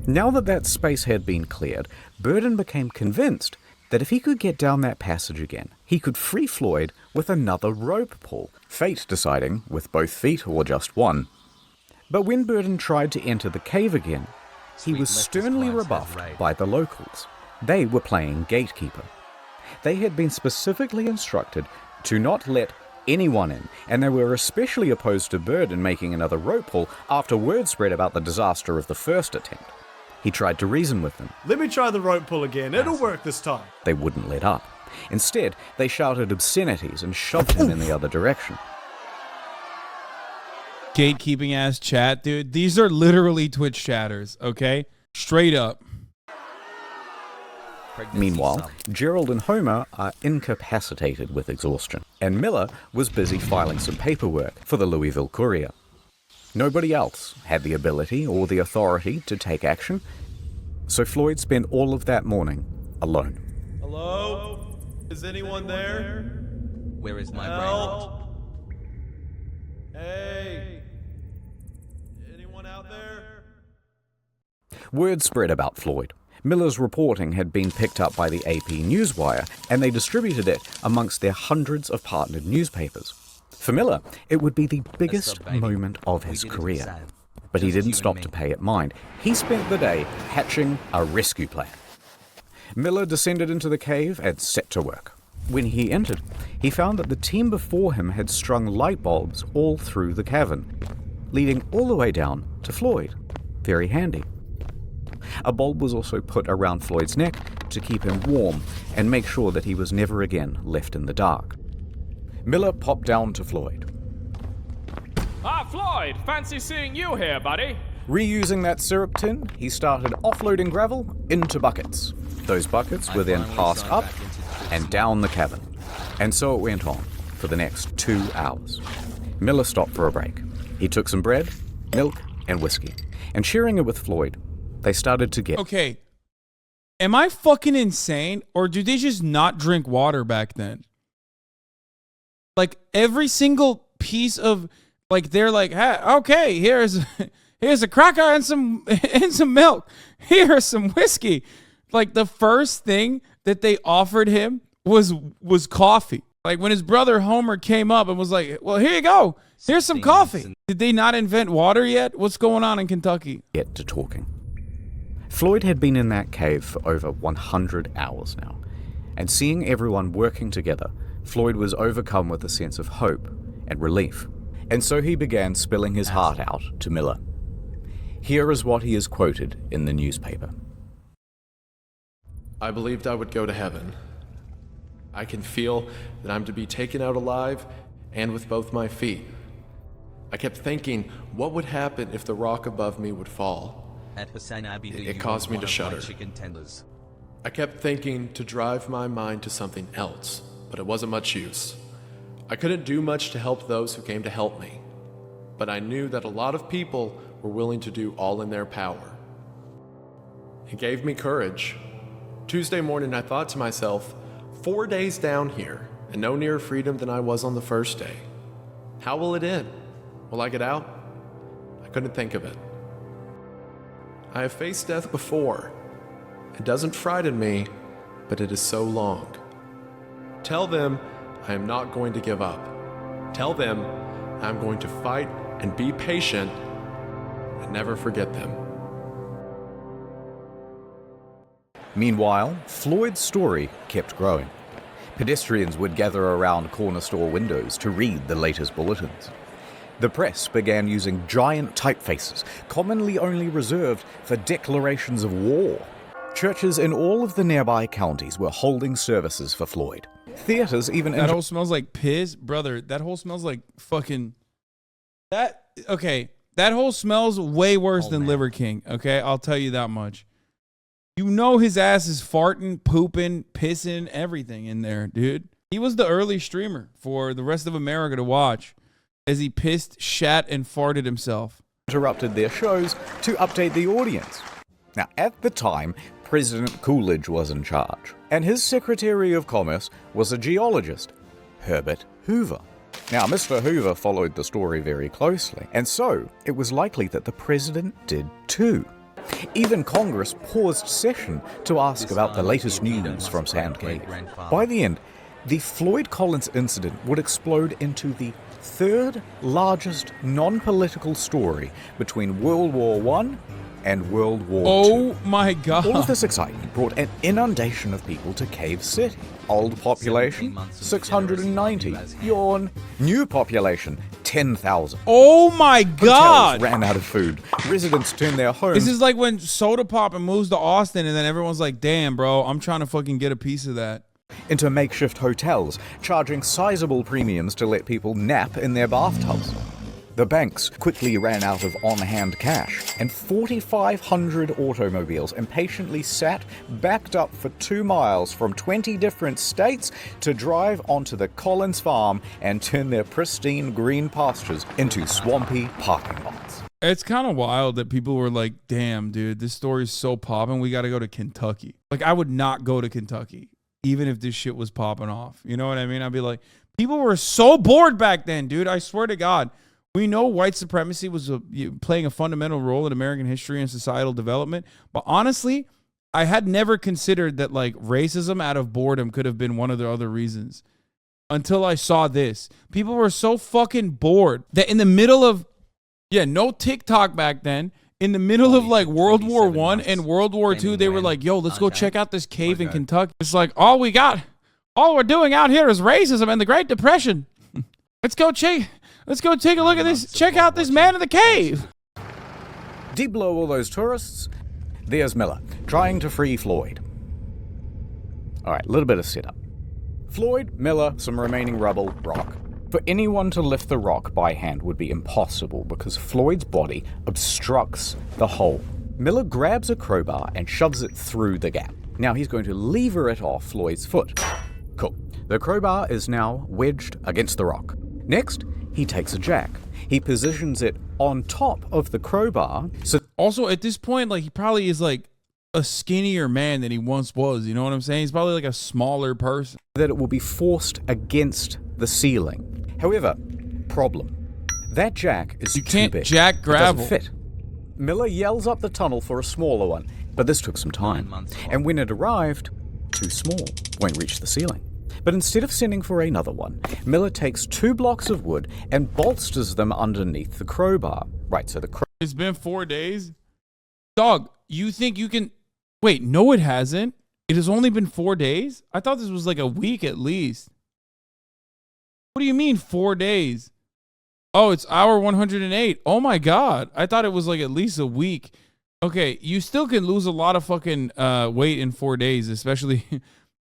Now that space had been cleared, Burden became convinced that if he could get down that passage again, he could free Floyd with another rope pull, fate deciding with both feet or just one. But when Burden tried to enter the cave again, he was sternly rebuffed by the locals. They were playing gatekeeper. They had been specifically instructed to not let anyone in, and they were especially opposed to Burden making another rope pull after word spread about the disaster of the first attempt. He tried to reason with them. Let me try the rope pull again. It'll work this time. They wouldn't let up. Instead, they shouted obscenities and shoved him in the other direction. Gatekeeping ass chat, dude. These are literally Twitch chatters, okay? Straight up. Meanwhile, Gerald and Homer are incapacitated with exhaustion. and Miller was busy filing some paperwork for the Louisville Courier. Nobody else had the ability or the authority to take action, so Floyd spent all of that morning alone. Hello? Is anyone there? Where is my Help? Hey! Anyone out there? Word spread about Floyd. Miller's reporting had been picked up by the AP Newswire, and they distributed it amongst their hundreds of partnered newspapers. For Miller, it would be the biggest moment of his career. But he didn't stop to pay it mind. He spent the day hatching a rescue plan. Miller descended into the cave and set to work. When he entered, he found that the team before him had strung light bulbs all through the cavern, leading all the way down to Floyd. Very handy. A bulb was also put around Floyd's neck to keep him warm and make sure that he was never again left in the dark. Miller popped down to Floyd. Ah, Floyd, fancy seeing you here, buddy. Reusing that syrup tin, he started offloading gravel into buckets. Those buckets were then passed up and down the cavern. And so it went on for the next 2 hours. Miller stopped for a break. He took some bread, milk, and whiskey, and sharing it with Floyd, they started to get... Okay. Am I fucking insane, or do they just not drink water back then? Like, every single piece of... Like, they're like, hey, okay, here's a cracker and some milk. Here's some whiskey. Like, the first thing that they offered him was coffee. Like, when his brother Homer came up and was like, well, here you go. Here's some coffee. Did they not invent water yet? What's going on in Kentucky? Get to talking. Floyd had been in that cave for over 100 hours now. And seeing everyone working together, Floyd was overcome with a sense of hope and relief. And so he began spilling his heart out to Miller. Here is what he is quoted in the newspaper. I believed I would go to heaven. I can feel that I'm to be taken out alive and with both my feet. I kept thinking, what would happen if the rock above me would fall? At Hasanabi, It caused me to shudder. I kept thinking to drive my mind to something else, but it wasn't much use. I couldn't do much to help those who came to help me, but I knew that a lot of people were willing to do all in their power. It gave me courage. Tuesday morning, I thought to myself, 4 days down here, and no nearer freedom than I was on the first day. How will it end? Will I get out? I couldn't think of it. I have faced death before. It doesn't frighten me, but it is so long. Tell them I am not going to give up. Tell them I'm going to fight and be patient and never forget them. Meanwhile, Floyd's story kept growing. Pedestrians would gather around corner store windows to read the latest bulletins. The press began using giant typefaces, commonly only reserved for declarations of war. Churches in all of the nearby counties were holding services for Floyd. Theaters even... That whole smells like piss? Brother, that whole smells like fucking... Okay, that whole smells way worse than Liver King, okay? I'll tell you that much. You know his ass is farting, pooping, pissing, everything in there, dude. He was the early streamer for the rest of America to watch as he pissed, shat, and farted himself. Interrupted their shows to update the audience. Now, at the time, President Coolidge was in charge, and his Secretary of Commerce was a geologist, Herbert Hoover. Now, Mr. Hoover followed the story very closely, and so it was likely that the president did too. Even Congress paused session to ask about the latest news from Sandcave. By the end, the Floyd Collins incident would explode into the third largest non-political story between World War I and World War II. Oh my God. All of this excitement brought an inundation of people to Cave City. Old population, 690. Yawn. New population, 10,000. Oh my God. Hotels ran out of food. Residents turned their homes. This is like when Soda Pop moves to Austin and then everyone's like, damn, bro, I'm trying to fucking get a piece of that. Into makeshift hotels, charging sizable premiums to let people nap in their bathtubs. The banks quickly ran out of on-hand cash, and 4,500 automobiles impatiently sat, backed up for 2 miles from 20 different states to drive onto the Collins farm and turn their pristine green pastures into swampy parking lots. It's kind of wild that people were like, damn, dude, this story's so popping, we got to go to Kentucky. Like, I would not go to Kentucky, even if this shit was popping off. You know what I mean? I'd be like, people were so bored back then, dude. I swear to God. We know white supremacy was playing a fundamental role in American history and societal development. But honestly, I had never considered that like racism out of boredom could have been one of the other reasons until I saw this. People were so fucking bored that in the middle of, no TikTok back then, in the middle of like World War I and World War II, they were like, yo, let's go check out this cave in Kentucky. It's like, all we're doing out here is racism and the Great Depression. Let's go take a look at this. Check out this man in the cave. Deep below all those tourists, there's Miller, trying to free Floyd. All right, a little bit of setup. Floyd, Miller, some remaining rubble, rock. For anyone to lift the rock by hand would be impossible because Floyd's body obstructs the hole. Miller grabs a crowbar and shoves it through the gap. Now he's going to lever it off Floyd's foot. Cool. The crowbar is now wedged against the rock. Next, he takes a jack. He positions it on top of the crowbar. So also at this point, like he probably is like a skinnier man than he once was. You know what I'm saying? He's probably like a smaller person. That it will be forced against the ceiling. However, problem. That jack is you too can't big. jack gravel. It doesn't fit. Miller yells up the tunnel for a smaller one, but this took some time. And when it arrived, too small, won't reach the ceiling. But instead of sending for another one, Miller takes 2 blocks of wood and bolsters them underneath the crowbar. Right, so the It's been 4 days? Dog, you think you can... Wait, no it hasn't. It has only been 4 days? I thought this was like a week at least. What do you mean 4 days? Oh, it's hour 108. Oh my God. I thought it was like at least a week. Okay, you still can lose a lot of fucking weight in 4 days, especially...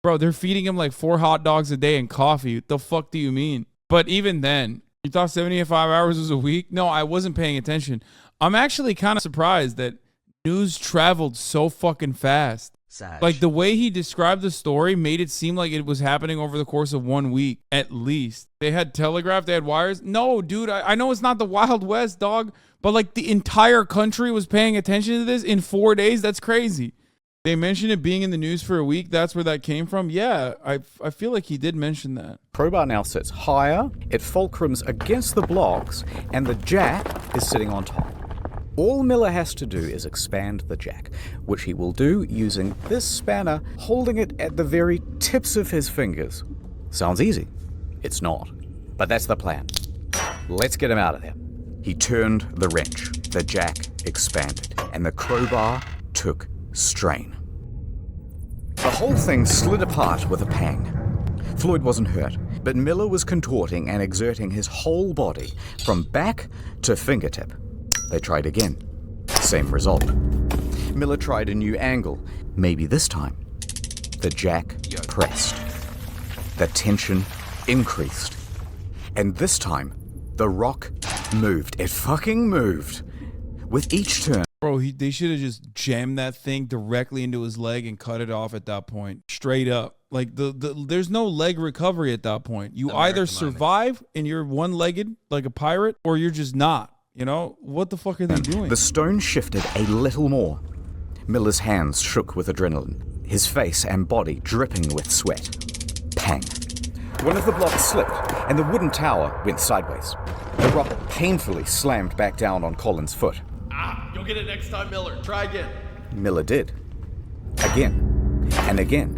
Bro, they're feeding him like 4 hot dogs a day and coffee. What the fuck do you mean? But even then, you thought 75 hours was a week? No, I wasn't paying attention. I'm actually kind of surprised that news traveled so fucking fast. Like the way he described the story made it seem like it was happening over the course of 1 week, at least. They had telegraph, they had wires. No, dude, I know it's not the Wild West, dog, but like the entire country was paying attention to this in 4 days. That's crazy. They mentioned it being in the news for a week. That's where that came from. Yeah, I feel like he did mention that. crowbar now sits higher, it fulcrums against the blocks, and the jack is sitting on top. All Miller has to do is expand the jack, which he will do using this spanner, holding it at the very tips of his fingers. Sounds easy. It's not. But that's the plan. Let's get him out of there. He turned the wrench, the jack expanded, and the crowbar took strain. The whole thing slid apart with a pang. Floyd wasn't hurt, but Miller was contorting and exerting his whole body from back to fingertip. They tried again. Same result. Miller tried a new angle. Maybe this time. The jack pressed. The tension increased. And this time, the rock moved. It fucking moved. With each turn. Bro, they should have just jammed that thing directly into his leg and cut it off at that point. Straight up. Like, there's no leg recovery at that point. You either survive and you're one-legged like a pirate, or you're just not. You know, what the fuck are they doing? The stone shifted a little more. Miller's hands shook with adrenaline, his face and body dripping with sweat. Pang. One of the blocks slipped, and the wooden tower went sideways. The rock painfully slammed back down on Colin's foot. You'll get it next time, Miller. Try again. Miller did. Again. And again.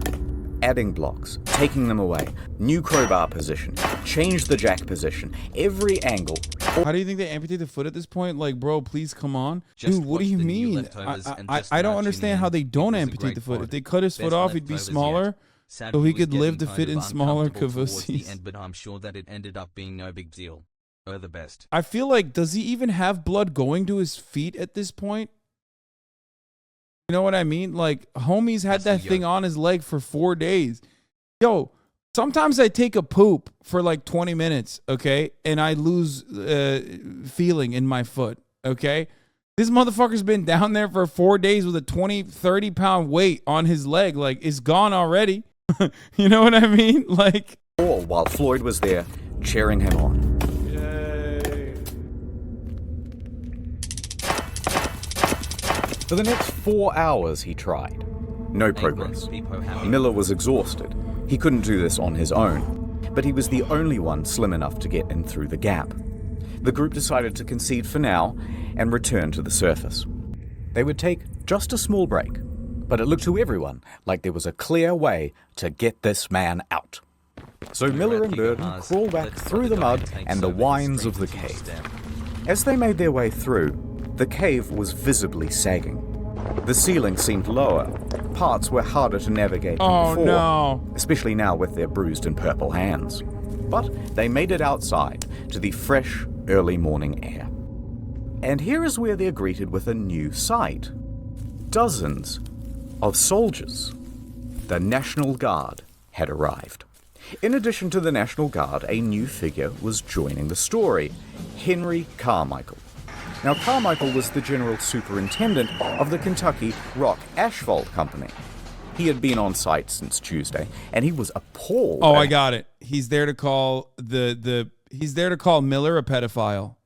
Adding blocks, taking them away, new crowbar position, change the jack position, every angle. How do you think they amputate the foot at this point? Like, bro, please come on. Dude, what do you mean? I don't understand how they don't amputate the foot. If they cut his foot off, he'd be smaller, so he could live to fit in smaller cavuses. But I'm sure that it ended up being no big deal. Or the best. I feel like, does he even have blood going to his feet at this point? You know what I mean? Like, homie's had that thing on his leg for 4 days. Yo, Sometimes I take a poop for like 20 minutes, okay? And I lose feeling in my foot, okay? This motherfucker's been down there for 4 days with a 20, 30 pound weight on his leg. Like, it's gone already. You know what I mean? Like, All while Floyd was there, cheering him on. Yay. For the next 4 hours, he tried. No progress. Miller was exhausted. He couldn't do this on his own, but he was the only one slim enough to get in through the gap. The group decided to concede for now and return to the surface. They would take just a small break, but it looked to everyone like there was a clear way to get this man out. So Miller and Burden crawled back through the mud and the whines of the cave. As they made their way through, the cave was visibly sagging. The ceiling seemed lower. Parts were harder to navigate than before, especially now with their bruised and purple hands. But they made it outside to the fresh, early morning air. And here is where they're greeted with a new sight. Dozens of soldiers. The National Guard had arrived. In addition to the National Guard, a new figure was joining the story, Henry Carmichael. Now, Carmichael was the general superintendent of the Kentucky Rock Asphalt Company. He had been on site since Tuesday, and he was appalled. oh, I got it. He's there to call he's there to call Miller a pedophile.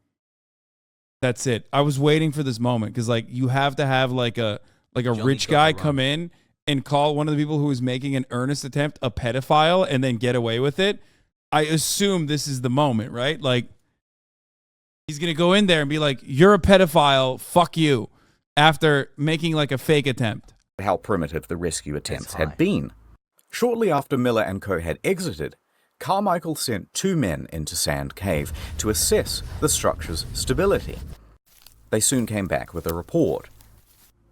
That's it. I was waiting for this moment because, like, you have to have like a rich guy come in and call one of the people who is making an earnest attempt a pedophile and then get away with it. I assume this is the moment, right? Like, he's going to go in there and be like, you're a pedophile, fuck you, after making like a fake attempt. How primitive the rescue attempts had been. Shortly after Miller and co. had exited, Carmichael sent 2 men into Sand Cave to assess the structure's stability. They soon came back with a report.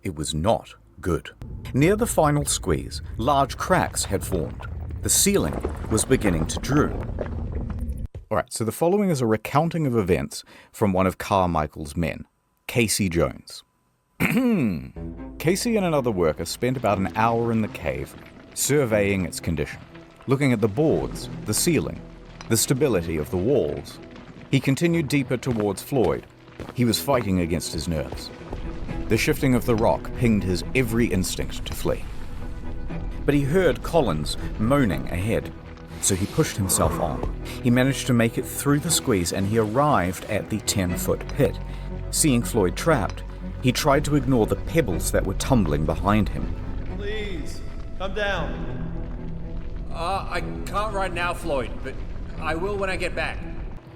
It was not good. Near the final squeeze, large cracks had formed. The ceiling was beginning to droop. Alright, so the following is a recounting of events from one of Carmichael's men, Casey Jones. Casey and another worker spent about an hour in the cave, surveying its condition, looking at the boards, the ceiling, the stability of the walls. He continued deeper towards Floyd. He was fighting against his nerves. The shifting of the rock pinged his every instinct to flee. But he heard Collins moaning ahead, so he pushed himself on. He managed to make it through the squeeze and he arrived at the 10-foot pit. Seeing Floyd trapped, he tried to ignore the pebbles that were tumbling behind him. Please, come down. I can't right now, Floyd, but I will when I get back.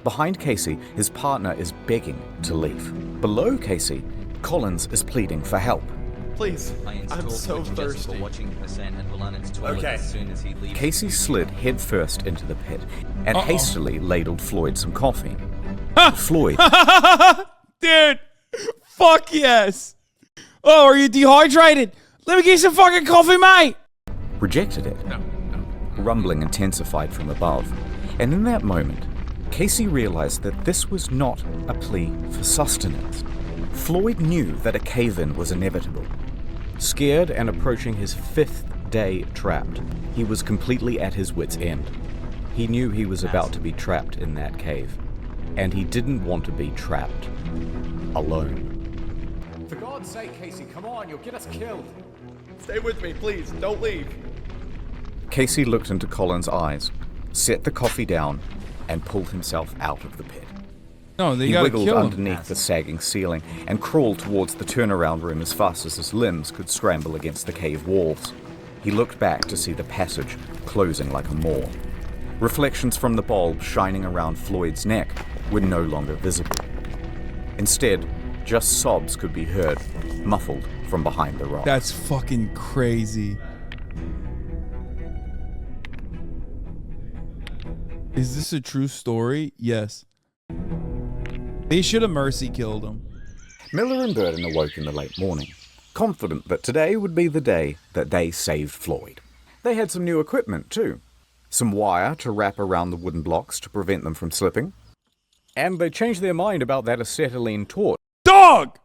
Behind Casey, his partner is begging to leave. Below Casey, Collins is pleading for help. Please, I'm so thirsty. Okay. Casey slid headfirst into the pit and hastily ladled Floyd some coffee. Floyd... Dude, fuck yes. Oh, are you dehydrated? Let me get you some fucking coffee, mate. rejected it. No. Rumbling intensified from above, and in that moment, Casey realized that this was not a plea for sustenance. Floyd knew that a cave-in was inevitable. Scared and approaching his 5th day trapped, he was completely at his wit's end. He knew he was about to be trapped in that cave, and he didn't want to be trapped alone. For God's sake, Casey, come on, you'll get us killed. Stay with me, please. Don't leave. Casey looked into Colin's eyes, set the coffee down, and pulled himself out of the pit. No, they He gotta wiggled kill him. underneath the sagging ceiling and crawled towards the turnaround room as fast as his limbs could scramble against the cave walls. He looked back to see the passage closing like a maw. Reflections from the bulb shining around Floyd's neck were no longer visible. Instead, just sobs could be heard, muffled from behind the rock. That's fucking crazy. Is this a true story? Yes. They should have mercy killed him. Miller and Burden awoke in the late morning, confident that today would be the day that they saved Floyd. They had some new equipment too. Some wire to wrap around the wooden blocks to prevent them from slipping. And they changed their mind about that acetylene torch. Dog!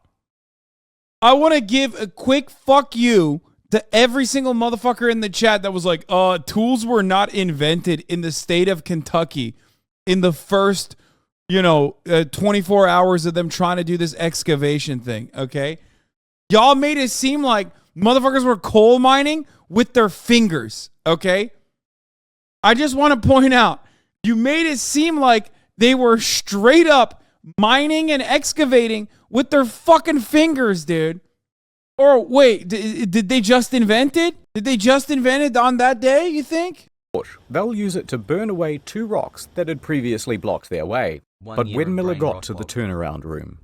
I want to give a quick fuck you to every single motherfucker in the chat that was like, tools were not invented in the state of Kentucky in the first, 24 hours of them trying to do this excavation thing, okay? Y'all made it seem like motherfuckers were coal mining with their fingers, okay? I just want to point out, you made it seem like they were straight up mining and excavating with their fucking fingers, dude. Or wait, did they just invent it? Did they just invent it on that day, you think? They'll use it to burn away 2 rocks that had previously blocked their way. But when Miller got to the turnaround room,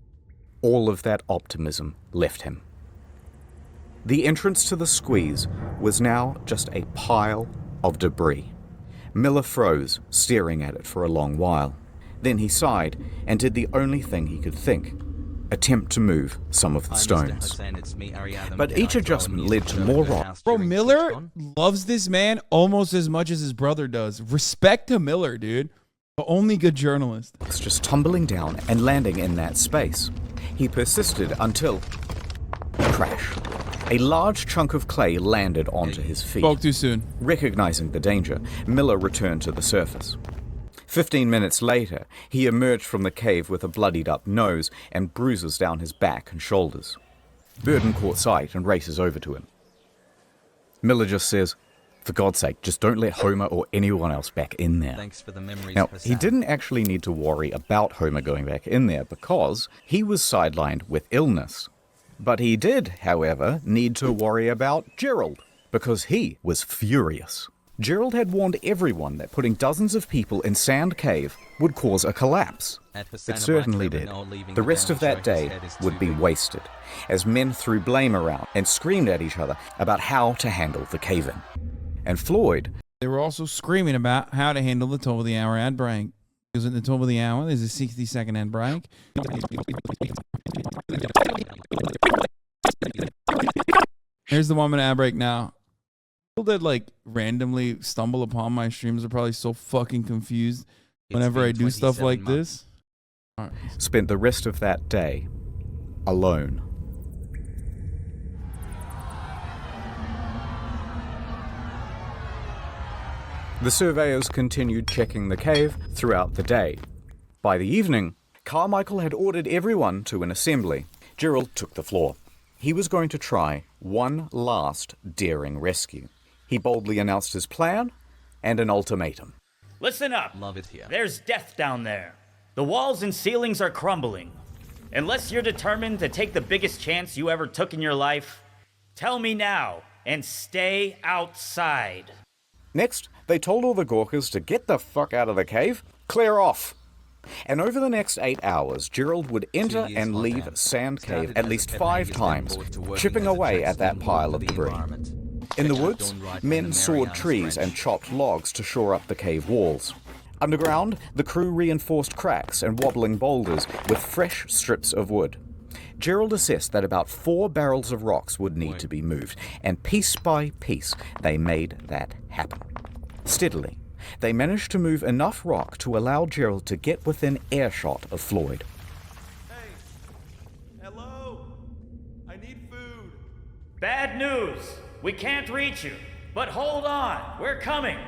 all of that optimism left him. The entrance to the squeeze was now just a pile of debris. Miller froze, staring at it for a long while. Then he sighed and did the only thing he could think. Attempt to move some of the stones. But each adjustment led to more rock. Bro, Miller loves this man almost as much as his brother does. Respect to Miller, dude. The only good journalist. Just tumbling down and landing in that space. He persisted until... crash. A large chunk of clay landed onto his feet. Spoke too soon. Recognizing the danger, Miller returned to the surface. 15 minutes later, he emerged from the cave with a bloodied up nose and bruises down his back and shoulders. Burden caught sight and races over to him. Miller just says, "For God's sake, just don't let Homer or anyone else back in there." Thanks for the memories, now, Hassan. he didn't actually need to worry about Homer going back in there because he was sidelined with illness. But he did, however, need to worry about Gerald because he was furious. Gerald had warned everyone that putting dozens of people in Sand Cave would cause a collapse. It certainly did. The rest of that day would be wasted, as men threw blame around and screamed at each other about how to handle the cave-in. And Floyd... They were also screaming about how to handle the top of the hour ad break. Because at the top of the hour, there's a 60-second ad break. Here's the 1 minute ad break now. People that like randomly stumble upon my streams are probably so fucking confused whenever I do stuff like this. All right. Spent the rest of that day alone. The surveyors continued checking the cave throughout the day. By the evening, Carmichael had ordered everyone to an assembly. Gerald took the floor. He was going to try one last daring rescue. He boldly announced his plan and an ultimatum. Listen up. Love it here. There's death down there. The walls and ceilings are crumbling. Unless you're determined to take the biggest chance you ever took in your life, tell me now and stay outside. Next, they told all the Gawkers to get the fuck out of the cave, clear off. And over the next 8 hours, Gerald would enter and leave Sand Cave at least 5 times, chipping away at that pile of debris. In the woods, men sawed trees and chopped logs to shore up the cave walls. Underground, the crew reinforced cracks and wobbling boulders with fresh strips of wood. Gerald assessed that about 4 barrels of rocks would need to be moved, and piece by piece, they made that happen. Steadily, they managed to move enough rock to allow Gerald to get within earshot of Floyd. Hey, hello? I need food. Bad news. We can't reach you. But hold on. We're coming.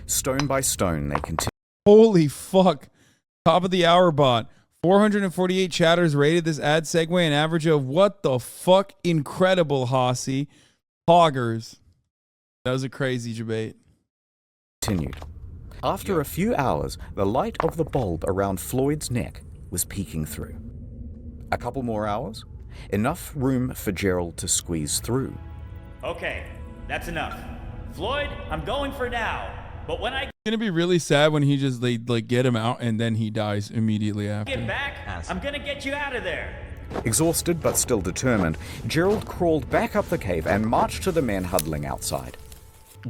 Stone by stone, they continued. Holy fuck. Top of the hour bot. 448 chatters rated this ad segue an average of what the fuck? Incredible, Hossie. Hoggers. That was a crazy debate. Continued. After a few hours, the light of the bulb around Floyd's neck was peeking through. A couple more hours, enough room for Gerald to squeeze through. Okay, that's enough. Floyd, I'm going for now. But when I It's gonna be really sad when he just like get him out and then he dies immediately after. get back, I'm gonna get you out of there. Exhausted but still determined, Gerald crawled back up the cave and marched to the men huddling outside.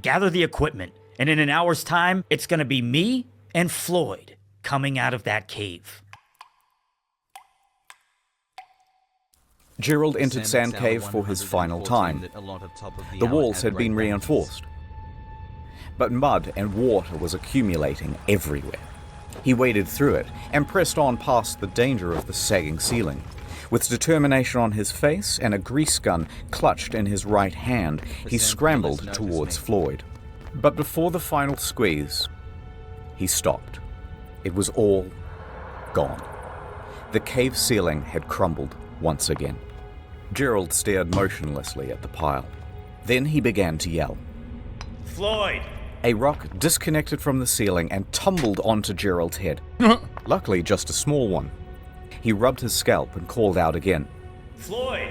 Gather the equipment, and in an hour's time, it's gonna be me and Floyd coming out of that cave. Gerald entered Sand Cave for his final time. The walls had been reinforced, but mud and water was accumulating everywhere. He waded through it and pressed on past the danger of the sagging ceiling. With determination on his face and a grease gun clutched in his right hand, he scrambled towards Floyd. But before the final squeeze, he stopped. It was all gone. The cave ceiling had crumbled once again. Gerald stared motionlessly at the pile. Then he began to yell. Floyd! A rock disconnected from the ceiling and tumbled onto Gerald's head. Luckily, just a small one. He rubbed his scalp and called out again. Floyd!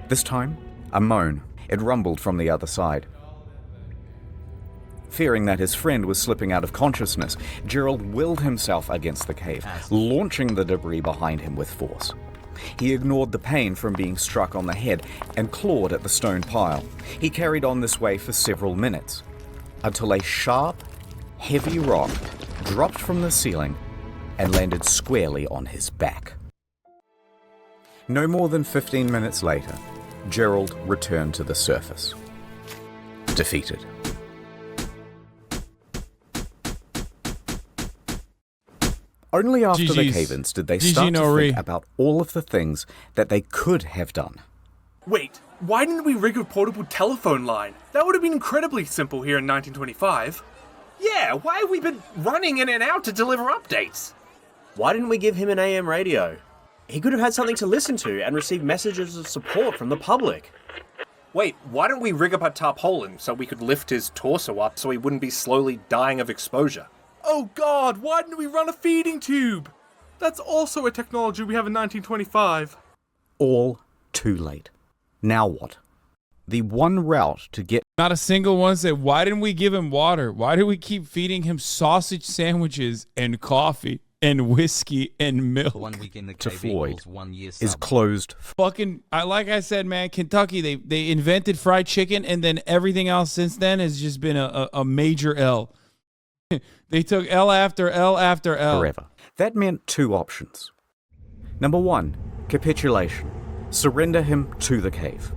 This time, a moan. It rumbled from the other side. Fearing that his friend was slipping out of consciousness, Gerald willed himself against the cave, launching the debris behind him with force. He ignored the pain from being struck on the head and clawed at the stone pile. He carried on this way for several minutes, until a sharp, heavy rock dropped from the ceiling and landed squarely on his back. No more than 15 minutes later, Gerald returned to the surface, defeated. Only after the cave-ins did they start to think about all of the things that they could have done. Wait, why didn't we rig a portable telephone line? That would have been incredibly simple here in 1925. Yeah, why have we been running in and out to deliver updates? Why didn't we give him an AM radio? He could have had something to listen to and receive messages of support from the public. Wait, why don't we rig up a tarpaulin so we could lift his torso up so he wouldn't be slowly dying of exposure? Oh god, why didn't we run a feeding tube? That's also a technology we have in 1925. All too late. Now what? The one route to get... Not a single one said, why didn't we give him water? Why do we keep feeding him sausage sandwiches and coffee and whiskey and milk? 1 week in the to cave Floyd 1 year is sub. closed. Fucking, like I said, man, Kentucky, they invented fried chicken, and then everything else since then has just been a major L. They took L after L after L. Forever. That meant two options. Number one, capitulation. Surrender him to the cave.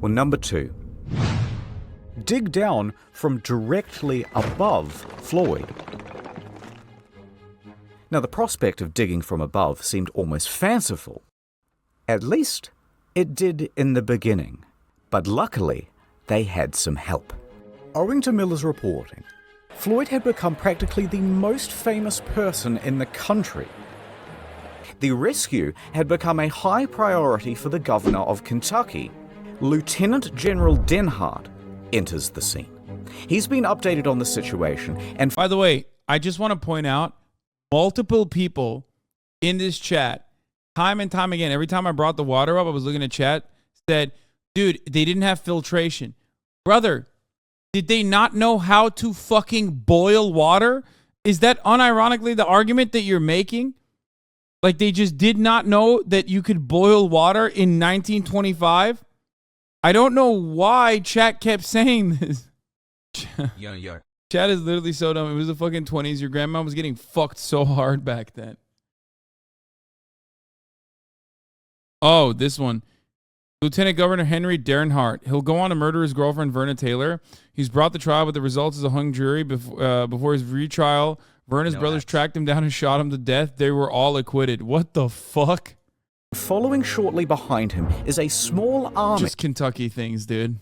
Or number two, dig down from directly above Floyd. Now, the prospect of digging from above seemed almost fanciful. At least, it did in the beginning. But luckily, they had some help. Owing to Miller's reporting, Floyd had become practically the most famous person in the country. The rescue had become a high priority for the governor of Kentucky. Lieutenant General Denhart enters the scene. He's been updated on the situation, and by the way, I just want to point out, multiple people in this chat, time and time again, every time I brought the water up, I was looking at chat, said, dude, they didn't have filtration. Brother, did they not know how to fucking boil water? Is that unironically the argument that you're making? Like, they just did not know that you could boil water in 1925? I don't know why chat kept saying this. Yo. Chat is literally so dumb. It was the fucking 20s. Your grandma was getting fucked so hard back then. Oh, this one. Lieutenant Governor Henry Denhart. He'll go on to murder his girlfriend, Verna Taylor. He's brought the trial, but the results is a hung jury. Before his retrial, Verna's brothers tracked him down and shot him to death. They were all acquitted. What the fuck? following shortly behind him is a small army Just Kentucky things, dude.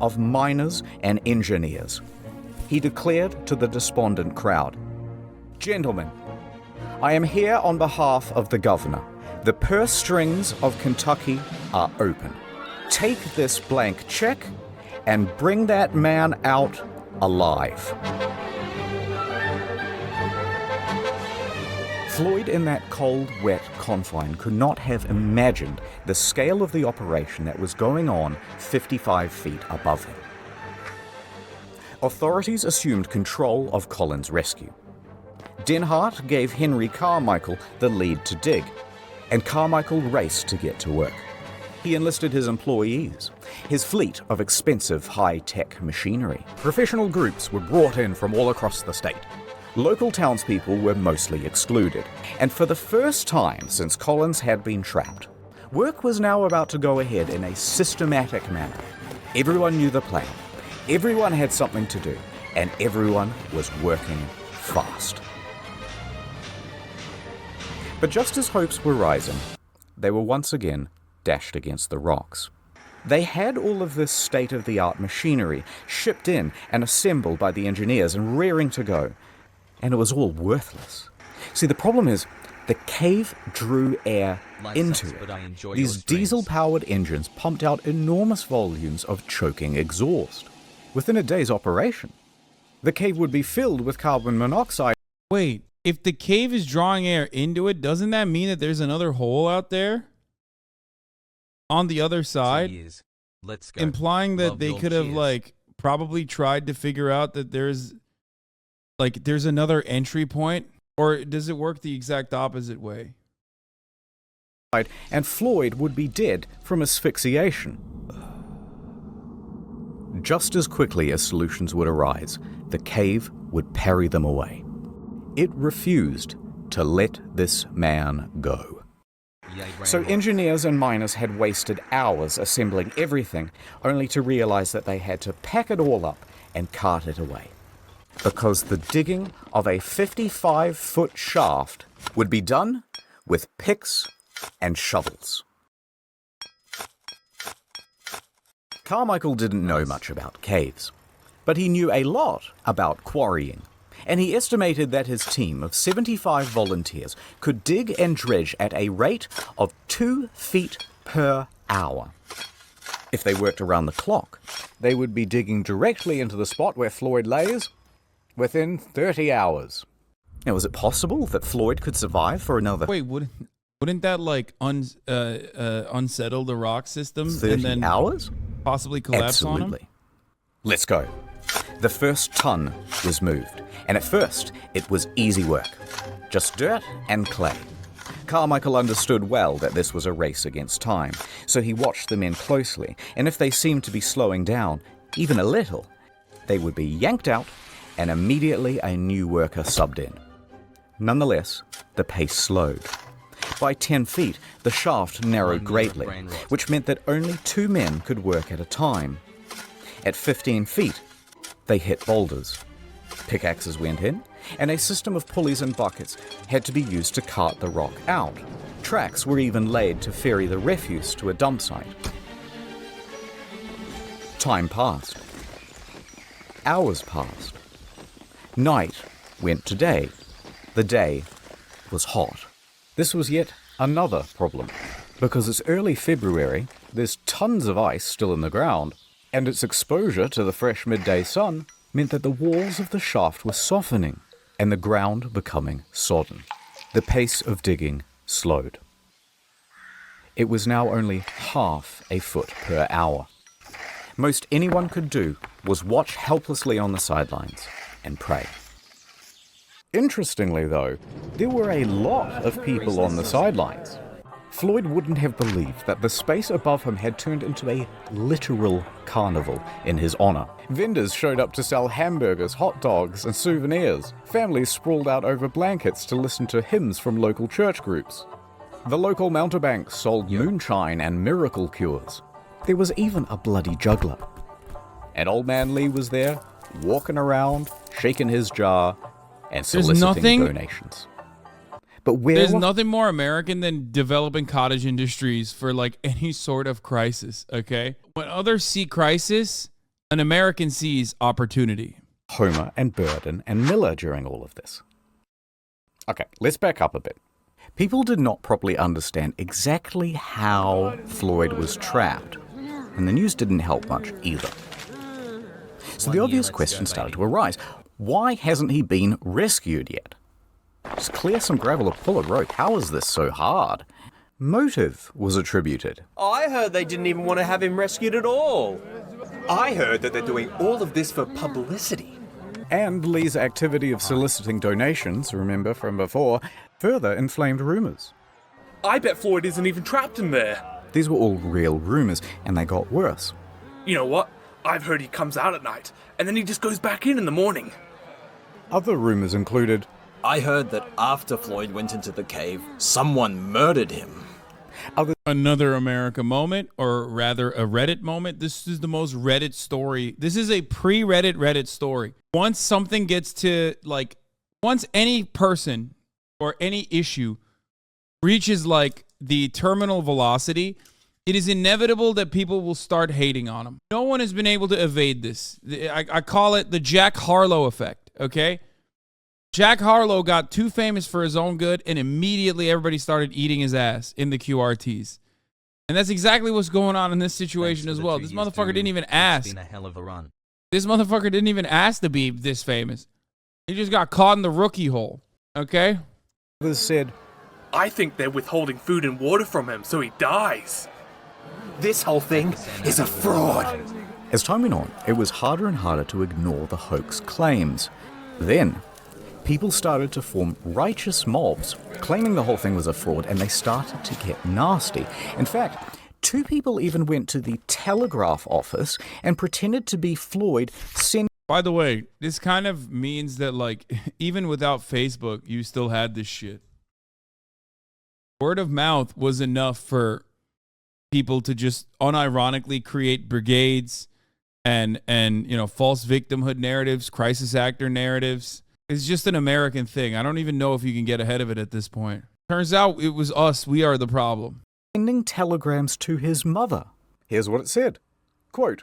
of miners and engineers. He declared to the despondent crowd, "Gentlemen, I am here on behalf of the governor. The purse strings of Kentucky are open. Take this blank check and bring that man out alive." Floyd, in that cold, wet confine, could not have imagined the scale of the operation that was going on 55 feet above him. Authorities assumed control of Colin's rescue. Denhart gave Henry Carmichael the lead to dig, and Carmichael raced to get to work. He enlisted his employees, his fleet of expensive high-tech machinery. Professional groups were brought in from all across the state. Local townspeople were mostly excluded, and for the first time since Collins had been trapped, work was now about to go ahead in a systematic manner. Everyone knew the plan, everyone had something to do, and everyone was working fast. But just as hopes were rising, they were once again dashed against the rocks. They had all of this state-of-the-art machinery shipped in and assembled by the engineers and rearing to go, and it was all worthless. See, the problem is, the cave drew air into it. These diesel-powered engines pumped out enormous volumes of choking exhaust. Within a day's operation, the cave would be filled with carbon monoxide. Wait, if the cave is drawing air into it, doesn't that mean that there's another hole out there? On the other side? Let's go. Implying that Love they your could have, cheers. like, probably tried to figure out that there's another entry point? Or does it work the exact opposite way? And Floyd would be dead from asphyxiation. Just as quickly as solutions would arise, the cave would parry them away. It refused to let this man go. So engineers and miners had wasted hours assembling everything, only to realize that they had to pack it all up and cart it away. Because the digging of a 55-foot shaft would be done with picks and shovels. Carmichael didn't know much about caves, but he knew a lot about quarrying, and he estimated that his team of 75 volunteers could dig and dredge at a rate of 2 feet per hour. If they worked around the clock, they would be digging directly into the spot where Floyd lays within 30 hours. Now, was it possible that Floyd could survive for another... Wait, wouldn't that, like, unsettle the rock system 30 and then hours? possibly collapse on him? Absolutely. Let's go. The first ton was moved, and at first it was easy work. Just dirt and clay. Carmichael understood well that this was a race against time, so he watched the men closely, and if they seemed to be slowing down, even a little, they would be yanked out and immediately a new worker subbed in. Nonetheless, the pace slowed. By 10 feet, the shaft narrowed greatly, which meant that only 2 men could work at a time. At 15 feet, they hit boulders. Pickaxes went in, and a system of pulleys and buckets had to be used to cart the rock out. Tracks were even laid to ferry the refuse to a dump site. Time passed. Hours passed. Night went to day. The day was hot. This was yet another problem, because it's early February, there's tons of ice still in the ground, and its exposure to the fresh midday sun meant that the walls of the shaft were softening and the ground becoming sodden. The pace of digging slowed. It was now only half a foot per hour. Most anyone could do was watch helplessly on the sidelines and pray. Interestingly, though, there were a lot of people on the sidelines. Floyd wouldn't have believed that the space above him had turned into a literal carnival in his honor. Vendors showed up to sell hamburgers, hot dogs, and souvenirs. Families sprawled out over blankets to listen to hymns from local church groups. The local mountebanks sold moonshine and miracle cures. There was even a bloody juggler. And Old Man Lee was there, walking around, shaking his jar, and soliciting donations. But there's nothing more American than developing cottage industries for like any sort of crisis, okay? When others see crisis, an American sees opportunity. Homer and Burden and Miller during all of this. Okay, let's back up a bit. People did not properly understand exactly how Floyd was trapped, and the news didn't help much either. So the obvious question started to arise. Why hasn't he been rescued yet? Just clear some gravel or pull a rope. How is this so hard? Motive was attributed. I heard they didn't even want to have him rescued at all. I heard that they're doing all of this for publicity. And Lee's activity of soliciting donations, remember from before, further inflamed rumors. I bet Floyd isn't even trapped in there. These were all real rumors, and they got worse. You know what? I've heard he comes out at night, and then he just goes back in the morning. Other rumors included, I heard that after Floyd went into the cave, someone murdered him. Another America moment, or rather a Reddit moment. This is the most Reddit story. This is a pre-Reddit Reddit story. Once something gets to, like, once any person or any issue reaches like the terminal velocity, it is inevitable that people will start hating on him. No one has been able to evade this. I call it the Jack Harlow effect, okay? Jack Harlow got too famous for his own good, and immediately everybody started eating his ass in the QRTs. And that's exactly what's going on in this situation as well. This motherfucker didn't even ask. It's been a hell of a run. This motherfucker didn't even ask to be this famous. He just got caught in the rookie hole, okay? Others said, I think they're withholding food and water from him so he dies. This whole thing is a fraud. As time went on, it was harder and harder to ignore the hoax claims. Then, people started to form righteous mobs, claiming the whole thing was a fraud, and they started to get nasty. In fact, 2 people even went to the telegraph office and pretended to be Floyd, By the way, this kind of means that, like, even without Facebook, you still had this shit. Word of mouth was enough for people to just unironically create brigades and you know, false victimhood narratives, crisis actor narratives. It's just an American thing. I don't even know if you can get ahead of it at this point. Turns out it was us. We are the problem. sending telegrams to his mother. Here's what it said. Quote,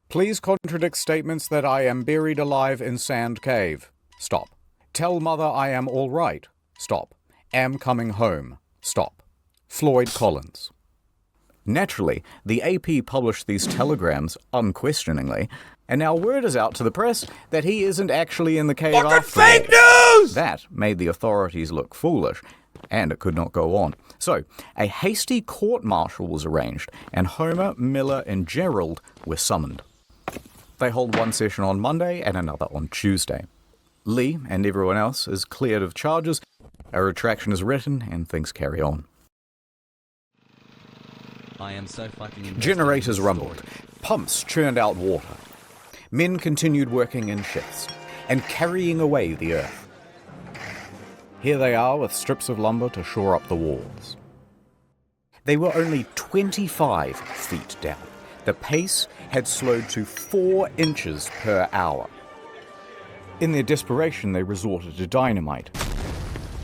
"Please contradict statements that I am buried alive in sand cave. Stop. Tell mother I am all right. Stop. Am coming home. Stop. Floyd Collins." Naturally, the AP published these telegrams unquestioningly, and now word is out to the press that he isn't actually in the cave after all. Fake news! That made the authorities look foolish, and it could not go on. So, a hasty court-martial was arranged, and Homer, Miller, and Gerald were summoned. They hold one session on Monday and another on Tuesday. Lee and everyone else is cleared of charges, a retraction is written, and things carry on. I am so fucking invested. Generators rumbled. Pumps churned out water. Men continued working in shifts and carrying away the earth. Here they are with strips of lumber to shore up the walls. They were only 25 feet down. The pace had slowed to 4 inches per hour. In their desperation, they resorted to dynamite,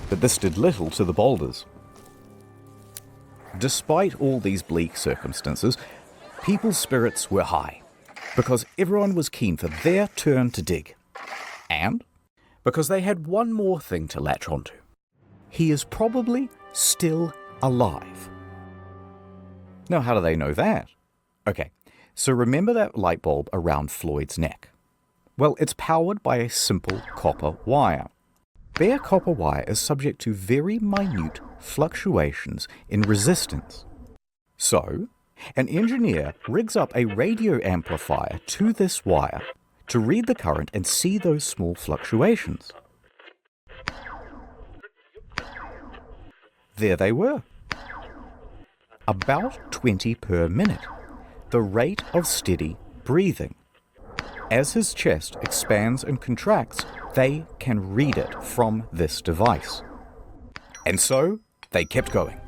but this did little to the boulders. Despite all these bleak circumstances, people's spirits were high, because everyone was keen for their turn to dig, and because they had one more thing to latch onto. He is probably still alive. Now, how do they know that? Okay, so remember that light bulb around Floyd's neck? Well, it's powered by a simple copper wire. Bare copper wire is subject to very minute fluctuations in resistance. So, an engineer rigs up a radio amplifier to this wire to read the current and see those small fluctuations. There they were. About 20 per minute, the rate of steady breathing. As his chest expands and contracts, they can read it from this device. And so, they kept going.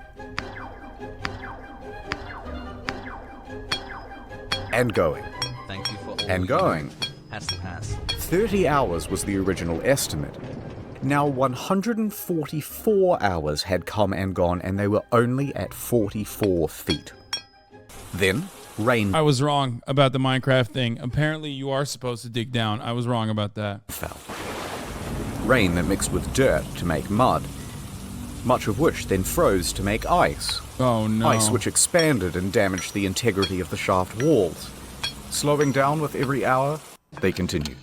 And going. Thank you for all And you going. do. Has to pass. 30 hours was the original estimate. Now 144 hours had come and gone, and they were only at 44 feet. Then, rain I was wrong about the Minecraft thing. Apparently, you are supposed to dig down. I was wrong about that. fell. Rain that mixed with dirt to make mud, much of which then froze to make ice. Oh no. Ice which expanded and damaged the integrity of the shaft walls. Slowing down with every hour, they continued.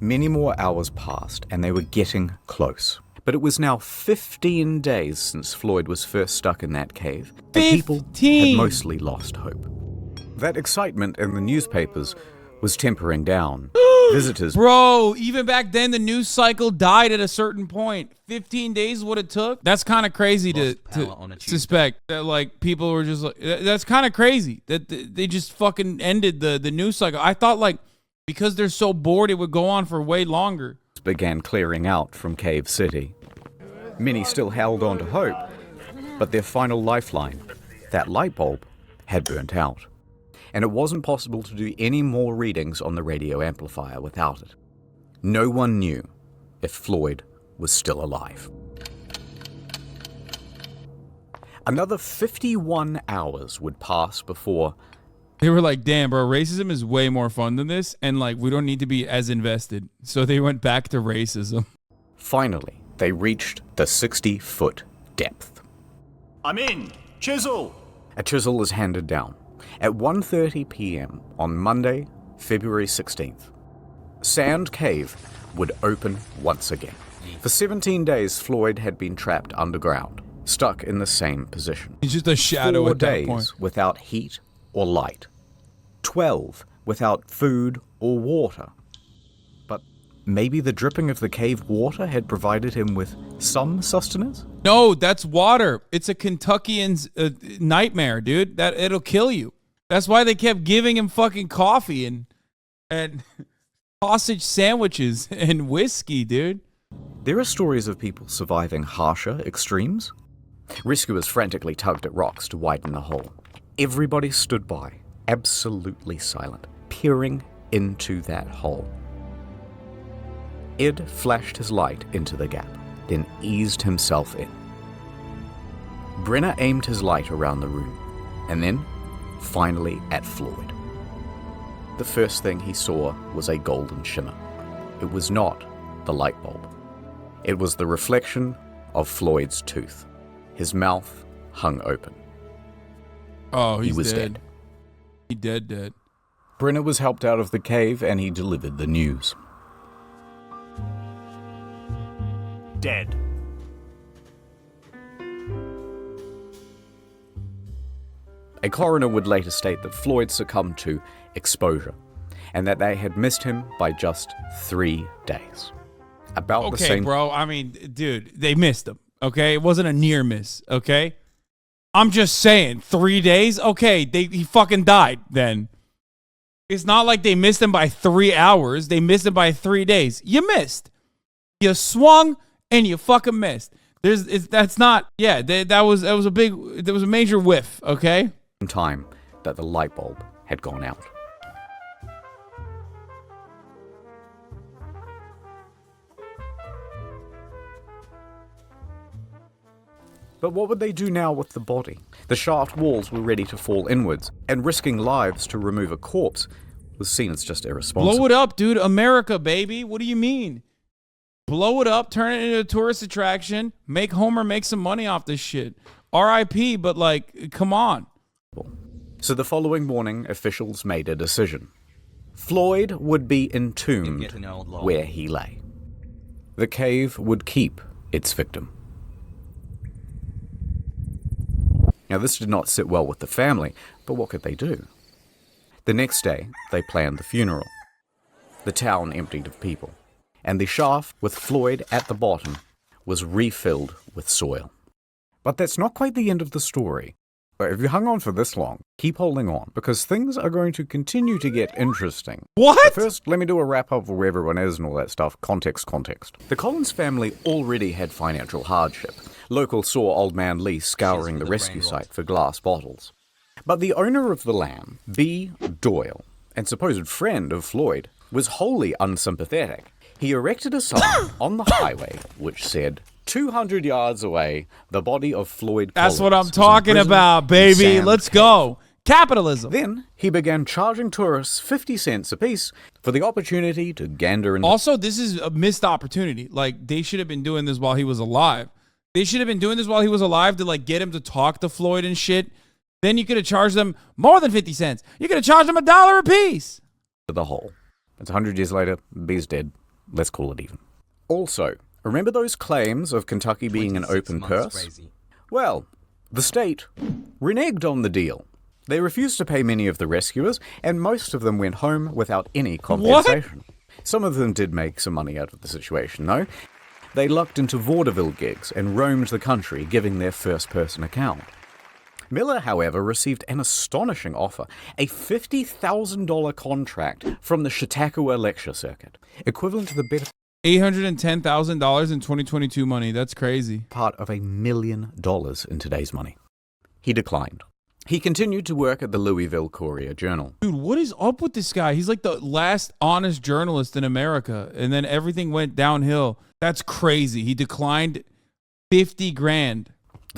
Many more hours passed, and they were getting close. But it was now 15 days since Floyd was first stuck in that cave, and people had mostly lost hope. That excitement in the newspapers was tempering down. Visitors... Bro, even back then, the news cycle died at a certain point. 15 days is what it took? That's kind of crazy to suspect that, like, people were just like... That's kind of crazy that they just fucking ended the news cycle. I thought, like, because they're so bored, it would go on for way longer. Began clearing out from Cave City. Many still held on to hope, but their final lifeline, that light bulb, had burnt out. And it wasn't possible to do any more readings on the radio amplifier without it. No one knew if Floyd was still alive. Another 51 hours would pass before They were like, damn, bro, racism is way more fun than this, and like we don't need to be as invested. So they went back to racism. finally they reached the 60-foot depth. I'm in. Chisel. A chisel is handed down. At 1:30 p.m. on Monday, February 16th, Sand Cave would open once again. For 17 days, Floyd had been trapped underground, stuck in the same position. He's just a shadow 4 at that days point. without heat or light. 12 without food or water. But maybe the dripping of the cave water had provided him with some sustenance? No, that's water. It's a Kentuckian's nightmare, dude. That it'll kill you. That's why they kept giving him fucking coffee and sausage sandwiches and whiskey, dude. There are stories of people surviving harsher extremes. Rescuers frantically tugged at rocks to widen the hole. Everybody stood by, absolutely silent, peering into that hole. Ed flashed his light into the gap, then eased himself in. Brenner aimed his light around the room, and then, finally, at Floyd. The first thing he saw was a golden shimmer. It was not the light bulb. It was the reflection of Floyd's tooth. His mouth hung open. Oh, he was dead. He dead. Brenner was helped out of the cave and he delivered the news. Dead. A coroner would later state that Floyd succumbed to exposure and that they had missed him by just 3 days. About the Okay, same. bro. I mean, dude, they missed him. Okay, it wasn't a near miss. Okay, I'm just saying, 3 days. Okay, he fucking died. Then it's not like they missed him by 3 hours. They missed him by 3 days. You missed. You swung and you fucking missed. That's not. Yeah, that was a major whiff. Okay. Time that the light bulb had gone out. But what would they do now with the body? The shaft walls were ready to fall inwards, and risking lives to remove a corpse was seen as just irresponsible. Blow it up, dude. America, baby. What do you mean? Blow it up, turn it into a tourist attraction, make Homer make some money off this shit. R.I.P., but like, come on. So the following morning, officials made a decision. Floyd would be entombed where he lay. The cave would keep its victim. Now, this did not sit well with the family, but what could they do? The next day, they planned the funeral. The town emptied of people, and the shaft with Floyd at the bottom was refilled with soil. But that's not quite the end of the story. But if you hung on for this long, keep holding on, because things are going to continue to get interesting. What? But first, let me do a wrap-up of where everyone is and all that stuff. Context. The Collins family already had financial hardship. Locals saw Old Man Lee scouring the rescue site for glass bottles. But the owner of the land, B. Doyle, and supposed friend of Floyd, was wholly unsympathetic. He erected a sign on the highway which said, 200 yards away, the body of Floyd Collins. That's what I'm talking about, baby. Let's go. Capitalism. Then he began charging tourists 50 cents apiece for the opportunity to gander in. Also, this is a missed opportunity. Like, they should have been doing this while he was alive. They should have been doing this while he was alive to like get him to talk to Floyd and shit. Then you could have charged them more than 50 cents. You could have charged them $1 a piece. The hole. It's 100 years later. B's dead. Let's call it even. Also, remember those claims of Kentucky being an open purse? Crazy. Well, the state reneged on the deal. They refused to pay many of the rescuers, and most of them went home without any compensation. Some of them did make some money out of the situation, though. They lucked into vaudeville gigs and roamed the country, giving their first-person account. Miller, however, received an astonishing offer, a $50,000 contract from the Chautauqua Lecture Circuit, equivalent to the better $810,000 in 2022 money. That's crazy. part of $1 million in today's money. He declined. He continued to work at the Louisville Courier-Journal. Dude, what is up with this guy? He's like the last honest journalist in America, and then everything went downhill. That's crazy. He declined $50,000.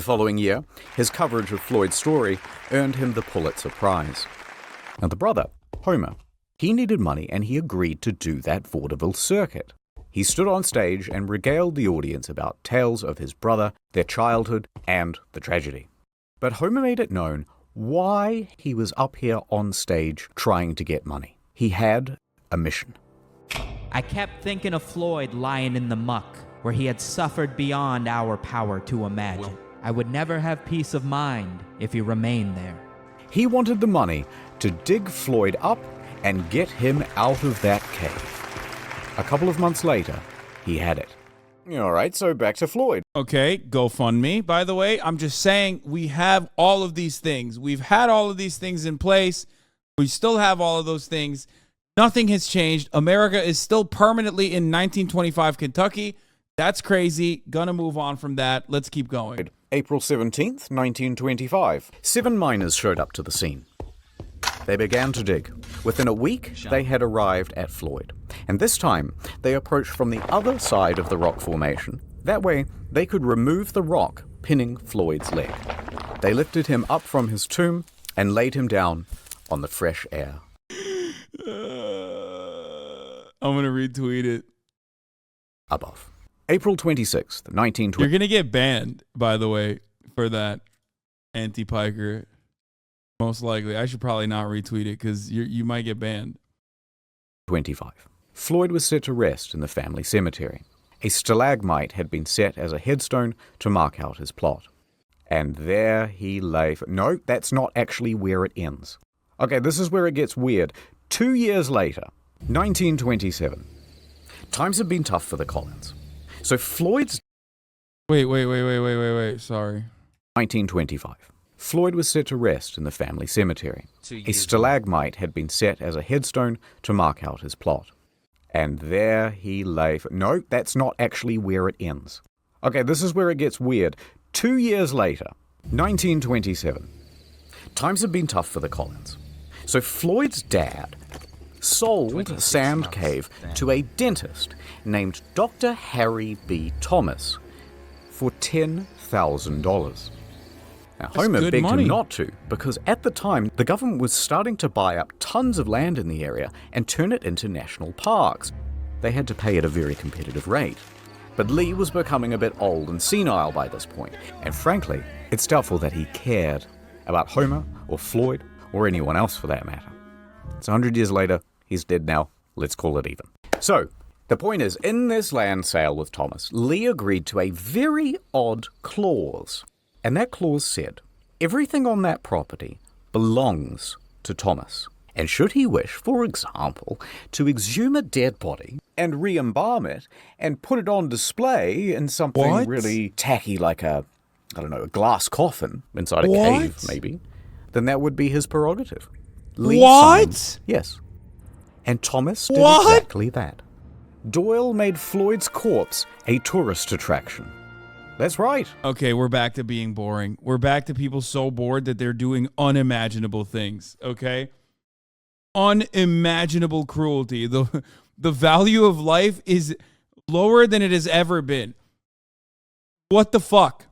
The following year, his coverage of Floyd's story earned him the Pulitzer Prize. Now the brother, Homer, he needed money and he agreed to do that vaudeville circuit. He stood on stage and regaled the audience about tales of his brother, their childhood, and the tragedy. But Homer made it known why he was up here on stage trying to get money. He had a mission. I kept thinking of Floyd lying in the muck, where he had suffered beyond our power to imagine. I would never have peace of mind if he remained there. He wanted the money to dig Floyd up and get him out of that cave. A couple of months later, he had it. All right, so back to Floyd. Okay, GoFundMe. By the way, I'm just saying we have all of these things. We've had all of these things in place. We still have all of those things. Nothing has changed. America is still permanently in 1925 Kentucky. That's crazy. Gonna move on from that. Let's keep going. April 17th, 1925. 7 miners showed up to the scene. They began to dig. Within a week, they had arrived at Floyd. And this time, they approached from the other side of the rock formation. That way, they could remove the rock pinning Floyd's leg. They lifted him up from his tomb and laid him down on the fresh air. I'm going to retweet it. Above. April 26th, 1920. You're going to get banned, by the way, for that, anti-piker. Most likely. I should probably not retweet it because you might get banned. 25. Floyd was set to rest in the family cemetery. A stalagmite had been set as a headstone to mark out his plot. And there he lay. No, that's not actually where it ends. Okay, this is where it gets weird. 2 years later, 1927. Times have been tough for the Collins. So Floyd's... Wait. Sorry. 1925. Floyd was set to rest in the family cemetery. A stalagmite had been set as a headstone to mark out his plot. And there he lay. No, that's not actually where it ends. Okay, this is where it gets weird. 2 years later, 1927. Times have been tough for the Collins. So Floyd's dad sold Sand Cave to a dentist named Dr. Harry B. Thomas for $10,000. Now, Homer begged him not to, because at the time, the government was starting to buy up tons of land in the area and turn it into national parks. They had to pay at a very competitive rate. But Lee was becoming a bit old and senile by this point, and frankly, it's doubtful that he cared about Homer or Floyd or anyone else for that matter. It's 100 years later, he's dead now, let's call it even. So, the point is, in this land sale with Thomas, Lee agreed to a very odd clause. And that clause said, everything on that property belongs to Thomas. And should he wish, for example, to exhume a dead body and re-embalm it and put it on display in something really tacky like a glass coffin inside a cave, maybe, then that would be his prerogative. Lee signed, yes. And Thomas did exactly that. Doyle made Floyd's corpse a tourist attraction. That's right. Okay, we're back to being boring. We're back to people so bored that they're doing unimaginable things, okay? Unimaginable cruelty. The value of life is lower than it has ever been. What the fuck?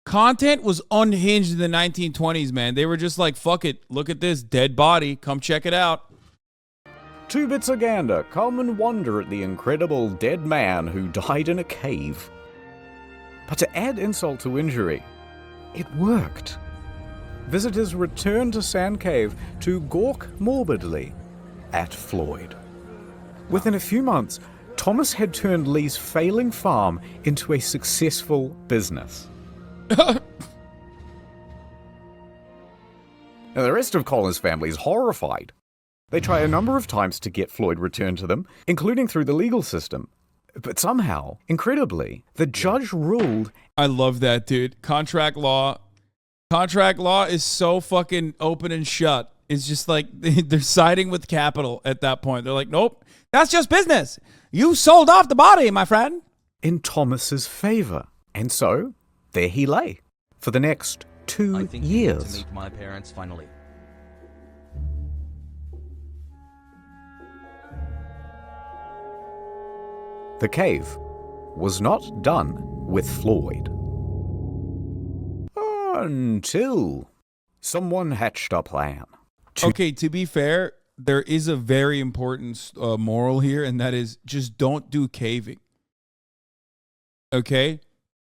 Content was unhinged in the 1920s, man. They were just like, fuck it. Look at this dead body. Come check it out. 2 bits of gander. Come and wonder at the incredible dead man who died in a cave. But to add insult to injury, it worked. Visitors returned to Sand Cave to gawk morbidly at Floyd. Within a few months, Thomas had turned Lee's failing farm into a successful business. Now, the rest of Collins' family is horrified. They try a number of times to get Floyd returned to them, including through the legal system. But somehow, incredibly, the judge ruled... I love that, dude. Contract law is so fucking open and shut. It's just like they're siding with capital at that point. They're like, nope, that's just business. You sold off the body, my friend. In Thomas's favor. And so, there he lay for the next 2 years. To meet my parents finally. The cave was not done with Floyd. Until someone hatched a plan. Okay, to be fair, there is a very important moral here, and that is just don't do caving. Okay?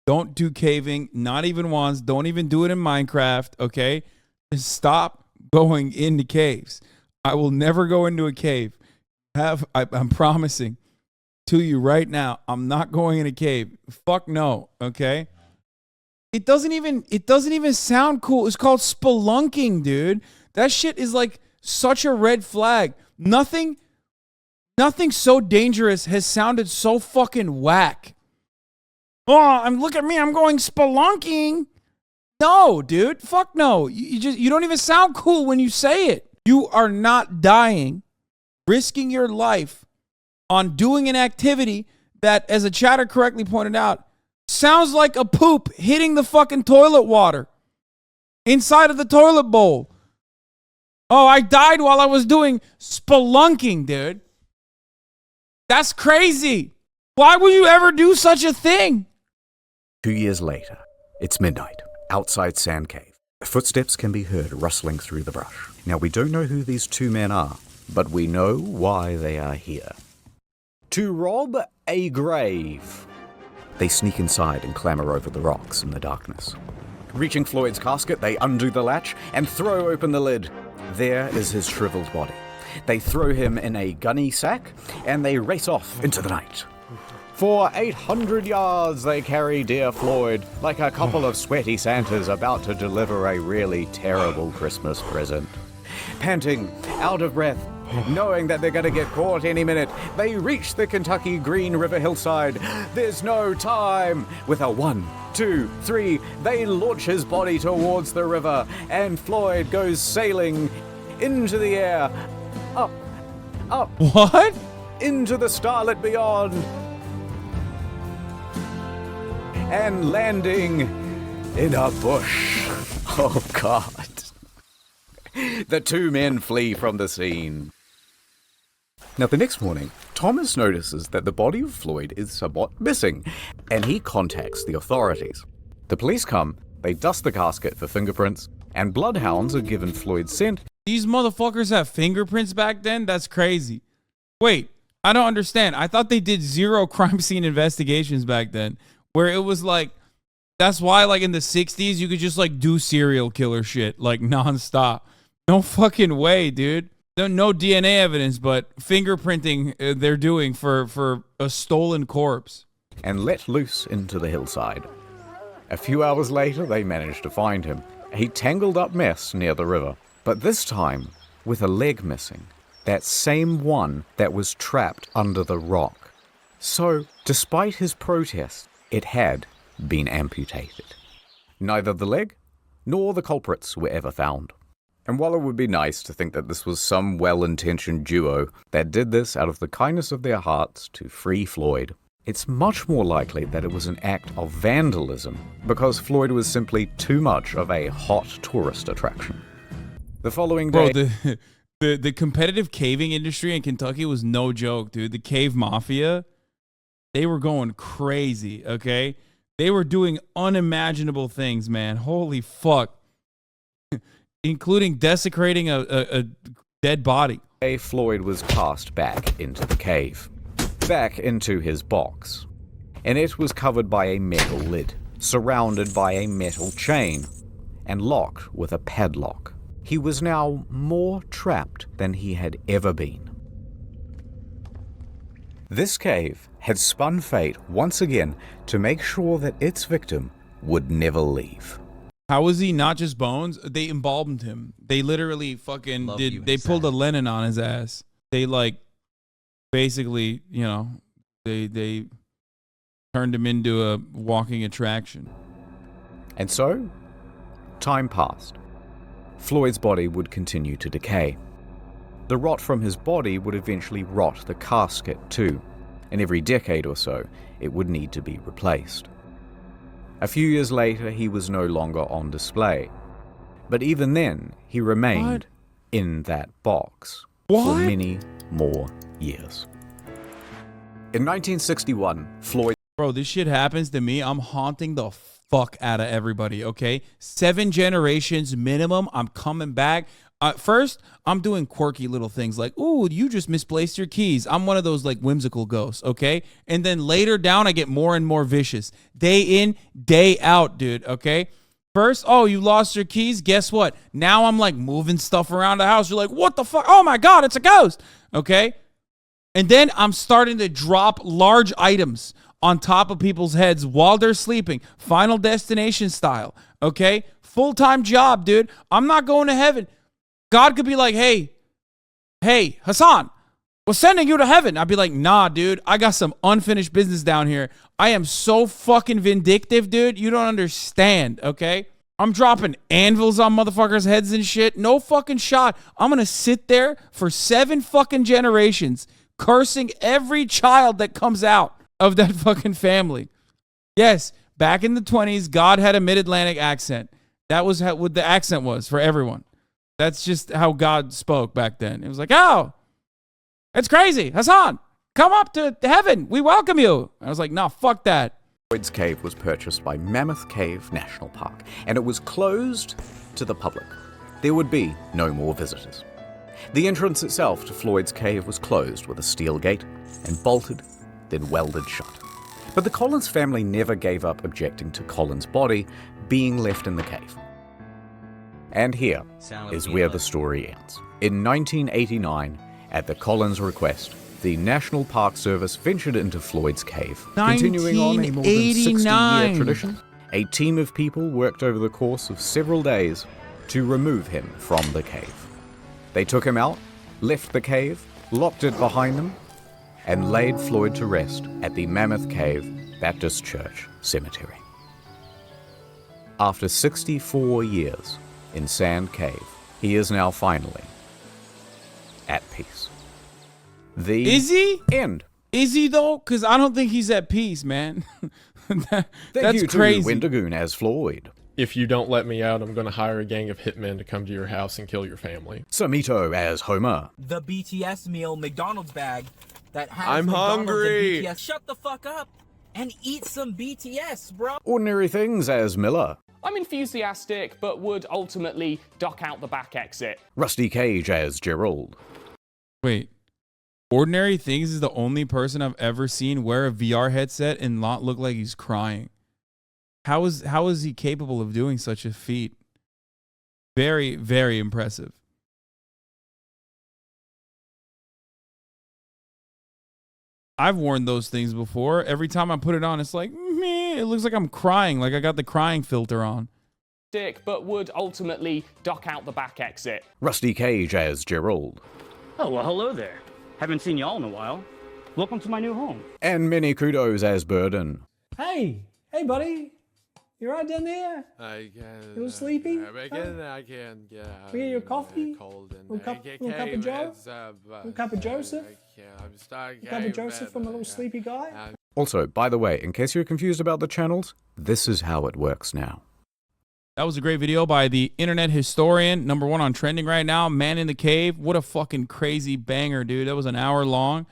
Don't do caving, not even once. Don't even do it in Minecraft, okay? Just stop going into caves. I will never go into a cave. I'm promising to you right now, I'm not going in a cave. Fuck no, okay? It doesn't even sound cool. It's called spelunking, dude. That shit is like such a red flag. Nothing so dangerous has sounded so fucking whack. Oh, look at me, I'm going spelunking. No, dude. Fuck no. You don't even sound cool when you say it. You are not dying, risking your life on doing an activity that, as a chatter correctly pointed out, sounds like a poop hitting the fucking toilet water inside of the toilet bowl. Oh, I died while I was doing spelunking, dude. That's crazy. Why would you ever do such a thing? 2 years later, it's midnight, outside Sand Cave. Footsteps can be heard rustling through the brush. Now, we don't know who these two men are, but we know why they are here. To rob a grave. They sneak inside and clamber over the rocks in the darkness. Reaching Floyd's casket, they undo the latch and throw open the lid. There is his shriveled body. They throw him in a gunny sack and they race off into the night. For 800 yards they carry dear Floyd, like a couple of sweaty Santas about to deliver a really terrible Christmas present. Panting, out of breath, knowing that they're going to get caught any minute, they reach the Kentucky Green River hillside. There's no time. With a 1, 2, 3, they launch his body towards the river, and Floyd goes sailing into the air, up, what? into the starlit beyond, and landing in a bush. Oh, God. The two men flee from the scene. Now, the next morning, Thomas notices that the body of Floyd is somewhat missing, and he contacts the authorities. The police come, they dust the casket for fingerprints, and bloodhounds are given Floyd's scent. These motherfuckers have fingerprints back then? That's crazy. Wait, I don't understand. I thought they did 0 crime scene investigations back then, where it was like, that's why like in the 60s, you could just like do serial killer shit, like nonstop. No fucking way, dude. No DNA evidence, but fingerprinting they're doing for a stolen corpse. And let loose into the hillside. A few hours later, they managed to find him, a tangled up mess near the river. But this time, with a leg missing, that same one that was trapped under the rock. So, despite his protest, it had been amputated. Neither the leg nor the culprits were ever found. And while it would be nice to think that this was some well-intentioned duo that did this out of the kindness of their hearts to free Floyd, it's much more likely that it was an act of vandalism because Floyd was simply too much of a hot tourist attraction. The following day... Bro, the competitive caving industry in Kentucky was no joke, dude. The cave mafia, they were going crazy, okay? They were doing unimaginable things, man. Holy fuck. Including desecrating a dead body. Floyd was cast back into the cave, back into his box, and it was covered by a metal lid, surrounded by a metal chain, and locked with a padlock. He was now more trapped than he had ever been. This cave had spun fate once again to make sure that its victim would never leave. How was he not just bones? They embalmed him. They literally fucking they pulled a Lennon on his ass. They like basically, you know, they turned him into a walking attraction. And so, time passed. Floyd's body would continue to decay. The rot from his body would eventually rot the casket too, and every decade or so, it would need to be replaced. A few years later, he was no longer on display. But even then, he remained in that box for many more years. In 1961, Floyd... Bro, this shit happens to me. I'm haunting the fuck out of everybody, okay? 7 generations minimum. I'm coming back. First, I'm doing quirky little things like, ooh, you just misplaced your keys. I'm one of those like whimsical ghosts, okay? And then later down, I get more and more vicious. Day in, day out, dude, okay? First, oh, you lost your keys. Guess what? Now I'm like moving stuff around the house. You're like, what the fuck? Oh my God, it's a ghost, okay? And then I'm starting to drop large items on top of people's heads while they're sleeping. Final Destination style, okay? Full-time job, dude. I'm not going to heaven. God could be like, hey, Hasan, we're sending you to heaven. I'd be like, nah, dude, I got some unfinished business down here. I am so fucking vindictive, dude. You don't understand, okay? I'm dropping anvils on motherfuckers' heads and shit. No fucking shot. I'm going to sit there for 7 fucking generations cursing every child that comes out of that fucking family. Yes, back in the 20s, God had a mid-Atlantic accent. That was what the accent was for everyone. That's just how God spoke back then. It was like, oh, it's crazy. Hasan, come up to heaven. We welcome you. I was like, no, fuck that. Floyd's Cave was purchased by Mammoth Cave National Park, and it was closed to the public. There would be no more visitors. The entrance itself to Floyd's Cave was closed with a steel gate and bolted, then welded shut. But the Collins family never gave up objecting to Collins' body being left in the cave. And here is where the story ends. In 1989, at the Collins' request, the National Park Service ventured into Floyd's Cave. Continuing on a more than 60-year tradition, a team of people worked over the course of several days to remove him from the cave. They took him out, left the cave, locked it behind them, and laid Floyd to rest at the Mammoth Cave Baptist Church Cemetery. After 64 years in Sand Cave, he is now finally at peace. Is he? End. Is he though? Because I don't think he's at peace, man. Thank That's you crazy. to Wendigoon as Floyd. If you don't let me out, I'm going to hire a gang of hitmen to come to your house and kill your family. Samito as Homer. The BTS meal McDonald's bag that has I'm McDonald's hungry. and BTS. Shut the fuck up and eat some BTS, bro. Ordinary Things as Miller. I'm enthusiastic, but would ultimately duck out the back exit. Rusty Cage as Gerald. Wait. Ordinary Things is the only person I've ever seen wear a VR headset and not look like he's crying. How is he capable of doing such a feat? Very, very impressive. I've worn those things before. Every time I put it on, it's like, meh, it looks like I'm crying, like I got the crying filter on. But would ultimately duck out the back exit. Rusty Cage as Gerald. Oh, well, hello there. Haven't seen y'all in a while. Welcome to my new home. And many kudos as Burden. Hey, buddy. You right down there? I can. You sleepy? I can. Yeah. We get your coffee? Cold and Little cup of Joe? Little cup of Joseph? I'm stuck. A cup of Joseph from a little sleepy guy? Also, by the way, in case you're confused about the channels, this is how it works now. That was a great video by the internet historian, #1 on trending right now, Man in the Cave. What a fucking crazy banger, dude. That was an hour long.